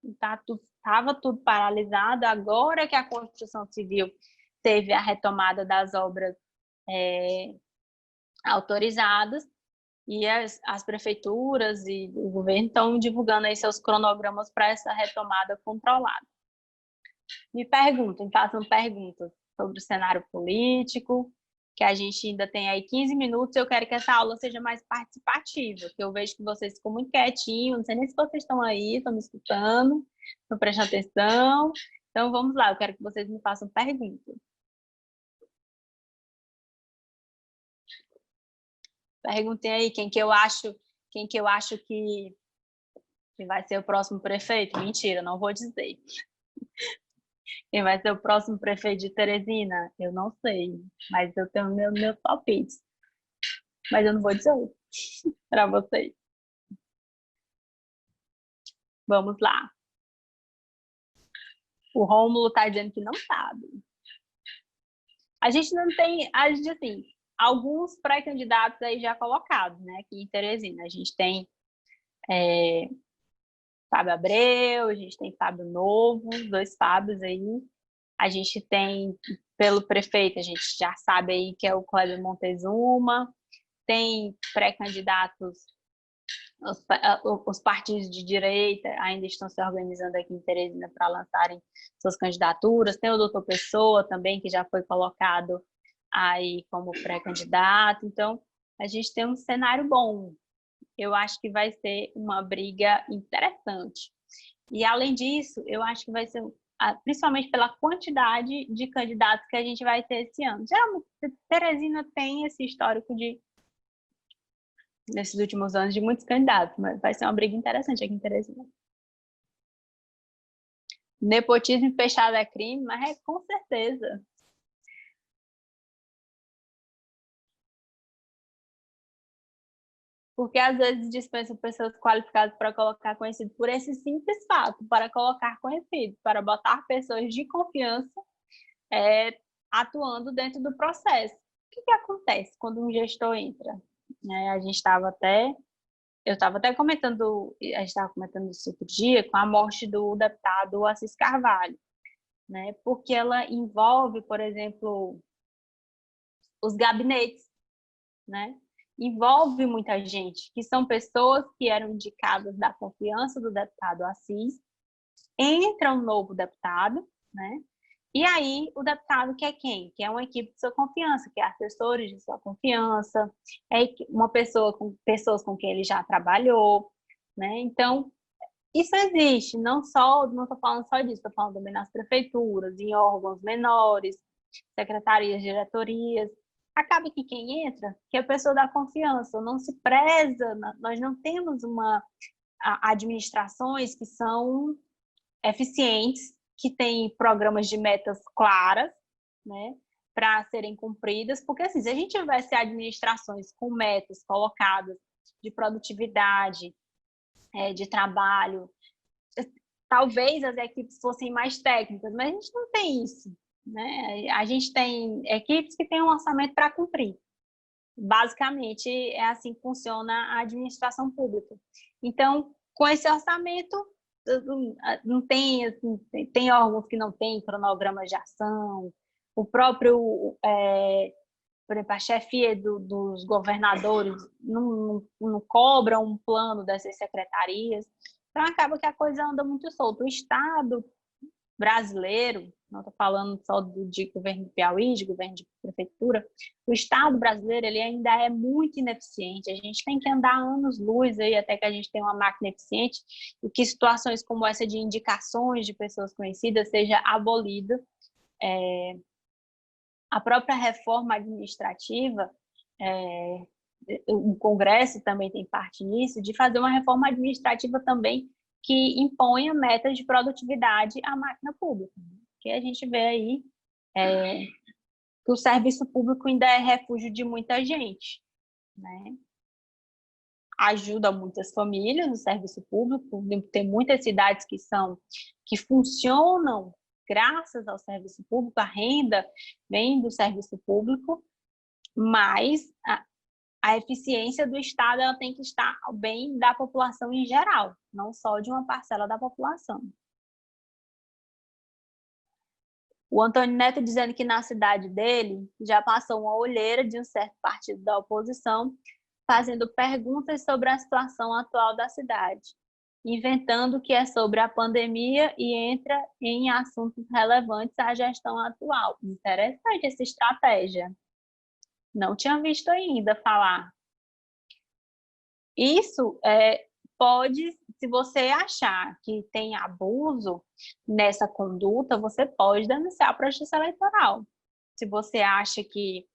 Estava tudo paralisado, agora que a construção civil teve a retomada das obras autorizadas, E as prefeituras e o governo estão divulgando aí seus cronogramas para essa retomada controlada. Me perguntem, façam perguntas sobre o cenário político, que a gente ainda tem aí 15 minutos. Eu quero que essa aula seja mais participativa, que eu vejo que vocês ficam muito quietinhos, não sei nem se vocês estão aí, estão me escutando, estão prestando atenção. Então, vamos lá, eu quero que vocês me façam perguntas. Perguntem aí quem que eu acho que vai ser o próximo prefeito. Mentira, não vou dizer. Quem vai ser o próximo prefeito de Teresina? Eu não sei, mas eu tenho meu palpite. Mas eu não vou dizer para vocês. Vamos lá. O Rômulo está dizendo que não sabe. A gente não tem, assim, alguns pré-candidatos aí já colocados, né, aqui em Teresina. A gente tem Fábio Abreu, a gente tem Fábio Novo, 2 Fábios aí. A gente tem, pelo prefeito, a gente já sabe aí que é o Cléber Montezuma. Tem pré-candidatos, os partidos de direita ainda estão se organizando aqui em Teresina para lançarem suas candidaturas. Tem o doutor Pessoa também, que já foi colocado aí como pré-candidato. Então, a gente tem um cenário bom. Eu acho que vai ser uma briga interessante. E, além disso, eu acho que vai ser, principalmente pela quantidade de candidatos que a gente vai ter esse ano. Geralmente, Teresina tem esse histórico nesses últimos anos, de muitos candidatos, mas vai ser uma briga interessante aqui em Teresina. Nepotismo fechado é crime, mas é com certeza. Porque às vezes dispensam pessoas qualificadas para colocar conhecido por esse simples fato, para colocar conhecido, para botar pessoas de confiança atuando dentro do processo. O que acontece quando um gestor entra? A gente estava até Eu estava até comentando, a gente estava comentando isso outro dia, com a morte do deputado Assis Carvalho, né? Porque ela envolve, por exemplo, os gabinetes, né? Envolve muita gente, que são pessoas que eram indicadas da confiança do deputado Assis, entra um novo deputado, né? E aí, o deputado que é quem? Que é uma equipe de sua confiança, que é assessores de sua confiança, é uma pessoa com pessoas com quem ele já trabalhou, né? Então, isso existe, não estou falando só disso, estou falando também nas prefeituras, em órgãos menores, secretarias, diretorias. Acaba que quem entra, que é a pessoa da confiança, não se preza, nós não temos administrações que são eficientes, que têm programas de metas claras, né, para serem cumpridas, porque assim, se a gente tivesse administrações com metas colocadas de produtividade, de trabalho, talvez as equipes fossem mais técnicas, mas a gente não tem isso, né? A gente tem equipes que têm um orçamento para cumprir. Basicamente, é assim que funciona a administração pública. Então, com esse orçamento, não tem, assim, tem órgãos que não têm cronogramas de ação, o próprio, por exemplo, a chefia dos governadores não cobra um plano dessas secretarias, então acaba que a coisa anda muito solta. O Estado brasileiro, não estou falando só de governo de Piauí, de governo de prefeitura, o Estado brasileiro ele ainda é muito ineficiente, a gente tem que andar anos-luz aí até que a gente tenha uma máquina eficiente e que situações como essa de indicações de pessoas conhecidas seja abolida. A própria reforma administrativa, o Congresso também tem parte nisso, de fazer uma reforma administrativa também que imponha metas de produtividade à máquina pública. Que a gente vê aí que o serviço público ainda é refúgio de muita gente, né? Ajuda muitas famílias no serviço público, tem muitas cidades que funcionam graças ao serviço público, a renda vem do serviço público, mas a eficiência do Estado ela tem que estar ao bem da população em geral, não só de uma parcela da população. O Antônio Neto dizendo que na cidade dele já passou uma olheira de um certo partido da oposição fazendo perguntas sobre a situação atual da cidade, inventando que é sobre a pandemia e entra em assuntos relevantes à gestão atual. Interessante essa estratégia. Não tinha visto ainda falar. Isso pode, se você achar que tem abuso nessa conduta, você pode denunciar para a Justiça Eleitoral. Se você acha que,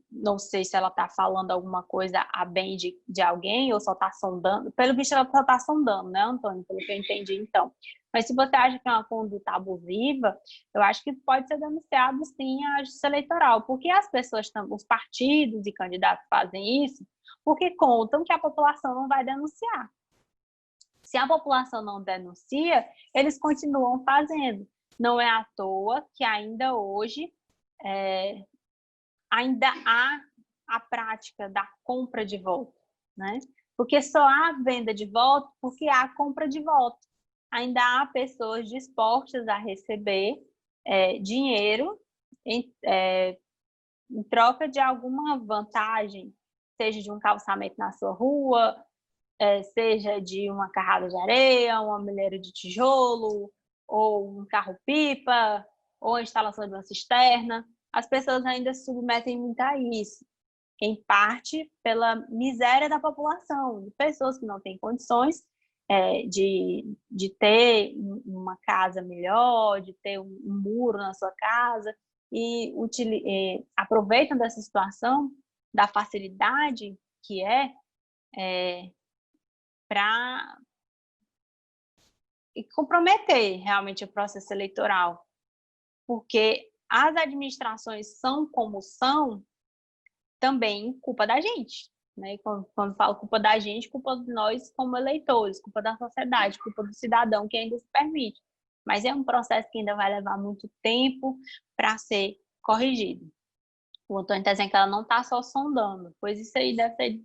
não sei se ela está falando alguma coisa a bem de alguém ou só está sondando, pelo visto ela só está sondando, né, Antônio? Pelo que eu entendi, então. Mas se você acha que é uma conduta abusiva, eu acho que pode ser denunciado, sim, à Justiça Eleitoral, porque as pessoas, os partidos e candidatos fazem isso porque contam que a população não vai denunciar. Se a população não denuncia, eles continuam fazendo. Não é à toa que ainda hoje ainda há a prática da compra de voto, né? Porque só há venda de voto porque há compra de voto. Ainda há pessoas dispostas a receber dinheiro em troca de alguma vantagem, seja de um calçamento na sua rua, seja de uma carrada de areia, uma milheira de tijolo, ou um carro-pipa, ou a instalação de uma cisterna. As pessoas ainda se submetem muito a isso, em parte pela miséria da população, de pessoas que não têm condições de ter uma casa melhor, de ter um muro na sua casa, e aproveitam dessa situação, da facilidade que para comprometer realmente o processo eleitoral, porque as administrações são como são, também culpa da gente, né? Quando falo culpa da gente, culpa de nós como eleitores, culpa da sociedade, culpa do cidadão que ainda se permite. Mas é um processo que ainda vai levar muito tempo para ser corrigido. O Antônio está dizendo que ela não está só sondando, pois isso aí deve ser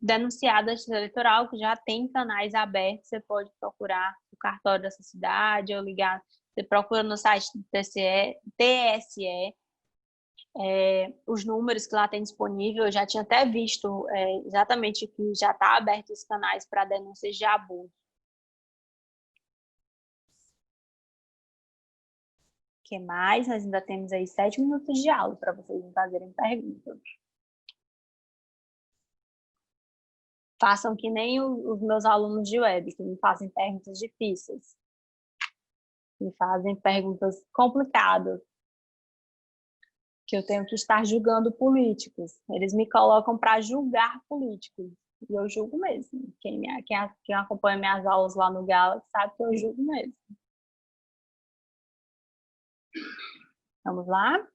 denunciado à Justiça Eleitoral, que já tem canais abertos, você pode procurar o cartório dessa cidade ou ligar, você procura no site do TSE, os números que lá tem disponível. Eu já tinha até visto exatamente que já está aberto os canais para denúncias de abuso. O que mais? Nós ainda temos aí 7 minutos de aula para vocês me fazerem perguntas. Façam que nem os meus alunos de web, que me fazem perguntas difíceis. Me fazem perguntas complicadas, que eu tenho que estar julgando políticos. Eles me colocam para julgar políticos. E eu julgo mesmo. Quem acompanha minhas aulas lá no Galaxy sabe que eu julgo mesmo. Vamos lá?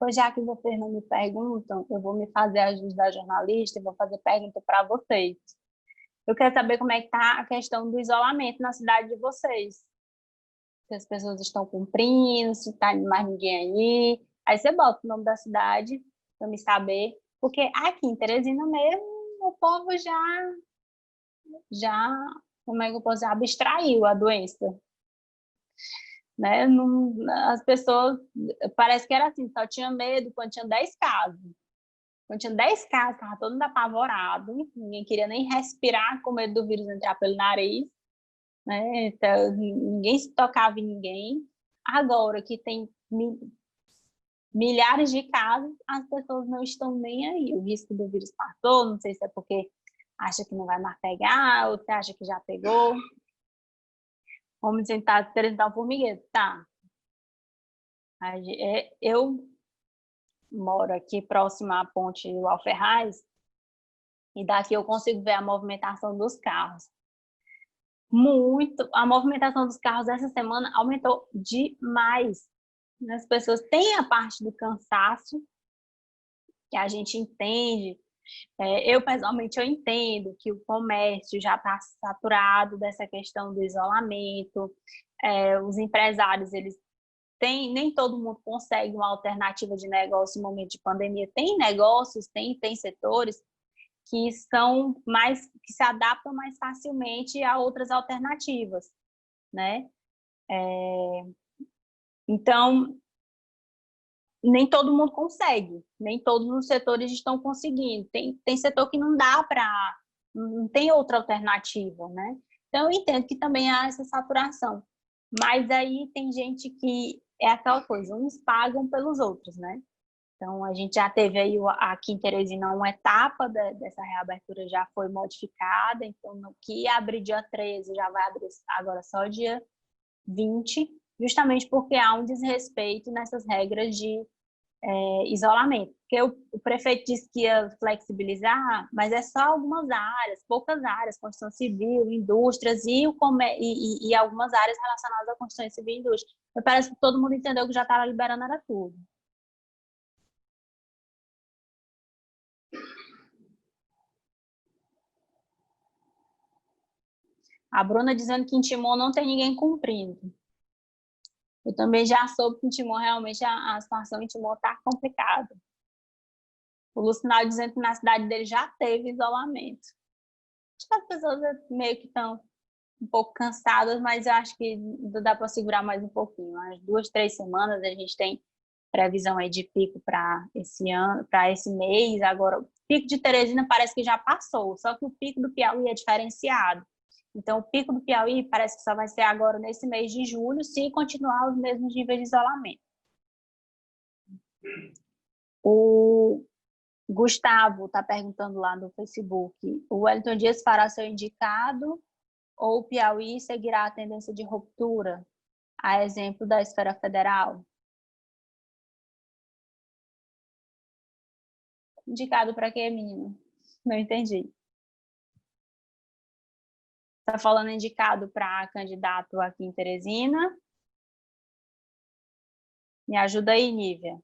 Pois já que vocês não me perguntam, eu vou me fazer a juiz da jornalista e vou fazer pergunta para vocês. Eu quero saber como é que está a questão do isolamento na cidade de vocês. Se as pessoas estão cumprindo, se está mais ninguém aí. Aí você bota o nome da cidade para me saber. Porque aqui em Teresina mesmo, o povo como é que eu posso dizer, abstraiu a doença. Né? Não, as pessoas, parece que era assim, só tinha medo quando tinha 10 casos. Quando tinha 10 casos, estava todo mundo apavorado, ninguém queria nem respirar com medo do vírus entrar pelo nariz, né? Então, ninguém se tocava em ninguém. Agora que tem milhares de casos, as pessoas não estão nem aí. O risco do vírus passou, não sei se é porque acha que não vai mais pegar, ou se acha que já pegou. Vamos tentar apresentar um formigueiro, tá? Eu moro aqui próximo à ponte do Alferraz, e daqui eu consigo ver a movimentação dos carros. A movimentação dos carros essa semana aumentou demais. As pessoas têm a parte do cansaço, que a gente entende. Eu, pessoalmente, eu entendo que o comércio já está saturado dessa questão do isolamento. Os empresários, eles nem todo mundo consegue uma alternativa de negócio no momento de pandemia. Tem negócios, tem setores que são que se adaptam mais facilmente a outras alternativas, né? Então, nem todo mundo consegue, nem todos os setores estão conseguindo. Tem setor que não dá para, não tem outra alternativa, né? Então, eu entendo que também há essa saturação. Mas aí tem gente que é aquela coisa, uns pagam pelos outros, né? Então, a gente já teve aí aqui em Teresina uma etapa dessa reabertura já foi modificada, então, no que abrir dia 13, já vai abrir agora só dia 20, justamente porque há um desrespeito nessas regras de isolamento. Porque o prefeito disse que ia flexibilizar, mas é só algumas áreas, poucas áreas, construção civil, indústrias e algumas áreas relacionadas à construção civil e indústria. Mas parece que todo mundo entendeu que já estava liberando era tudo. A Bruna dizendo que em Timon não tem ninguém cumprindo. Eu também já soube que em Timon realmente a situação em Timon está complicada. O Lucinal dizendo que na cidade dele já teve isolamento. Acho que as pessoas meio que estão um pouco cansadas, mas eu acho que dá para segurar mais um pouquinho. Umas 2, 3 semanas a gente tem previsão aí de pico para esse ano, para esse mês. Agora, o pico de Teresina parece que já passou, só que o pico do Piauí é diferenciado. Então, o pico do Piauí parece que só vai ser agora nesse mês de julho, se continuar os mesmos níveis de isolamento. O Gustavo está perguntando lá no Facebook, o Wellington Dias fará seu indicado ou o Piauí seguirá a tendência de ruptura, a exemplo da esfera federal? Indicado para quê, menino? Não entendi. Está falando indicado para candidato aqui em Teresina? Me ajuda aí, Nívia.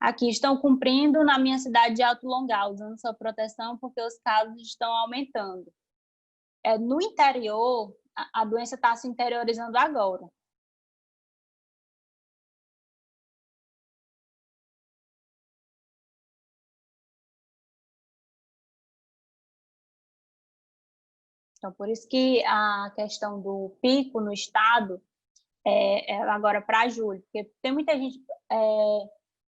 Aqui estão cumprindo na minha cidade de Alto Longal, usando sua proteção porque os casos estão aumentando. No interior, a doença está se interiorizando agora. Então, por isso que a questão do pico no estado é agora para julho, porque tem muita gente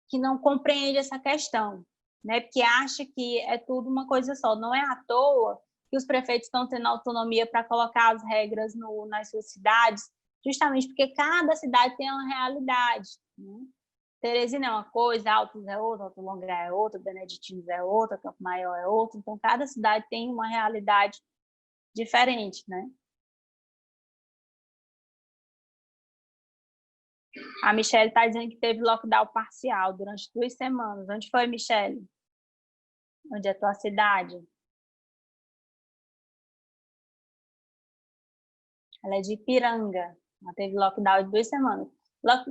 que não compreende essa questão, né? Porque acha que é tudo uma coisa só. Não é à toa que os prefeitos estão tendo autonomia para colocar as regras nas suas cidades, justamente porque cada cidade tem uma realidade, né? Teresina é uma coisa, Altos é outra, Alto Longa é outra, Beneditinos é outra, Campo Maior é outra. Então, cada cidade tem uma realidade diferente, né? A Michelle está dizendo que teve lockdown parcial durante 2 semanas. Onde foi, Michelle? Onde é a tua cidade? Ela é de Ipiranga. Ela teve lockdown de 2 semanas.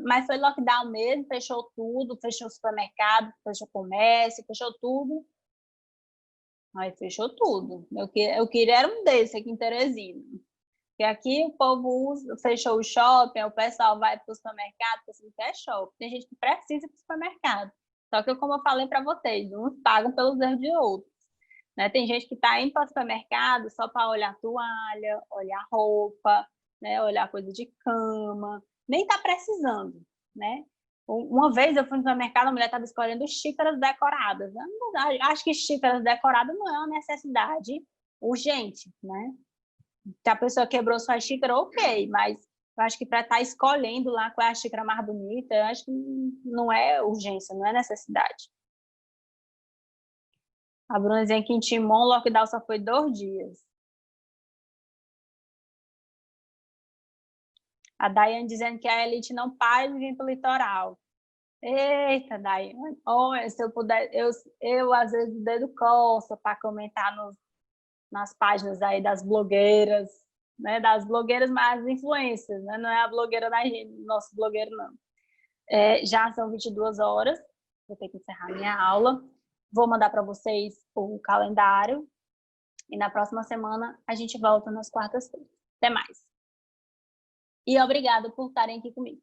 Mas foi lockdown mesmo, fechou tudo, fechou o supermercado, fechou o comércio, fechou tudo. Aí fechou tudo. Eu queria era um desse aqui em Teresina. Porque aqui o povo fechou o shopping, o pessoal vai para o supermercado, porque não quer shopping. Tem gente que precisa ir para o supermercado. Só que, como eu falei para vocês, uns pagam pelos erros de outros. Né? Tem gente que está indo para o supermercado só para olhar toalha, olhar roupa, né? Olhar coisa de cama. Nem está precisando, né? Uma vez eu fui no supermercado, a mulher estava escolhendo xícaras decoradas. Acho que xícaras decoradas não é uma necessidade urgente, né? Se a pessoa quebrou sua xícara, ok, mas eu acho que para estar escolhendo lá qual é a xícara mais bonita, eu acho que não é urgência, não é necessidade. A Bruna dizendo que em Timon o lockdown só foi 2 dias. A Daiane dizendo que a elite não para de vir para o litoral. Eita, Daiane. Olha, se eu puder, eu às vezes o dedo coça para comentar nas páginas aí das blogueiras, né? Das blogueiras mais influências, né? Não é a blogueira da gente, nosso blogueiro, não. Já são 22 horas, vou ter que encerrar minha aula. Vou mandar para vocês o calendário e na próxima semana a gente volta nas quartas-feiras. Até mais. E obrigada por estarem aqui comigo.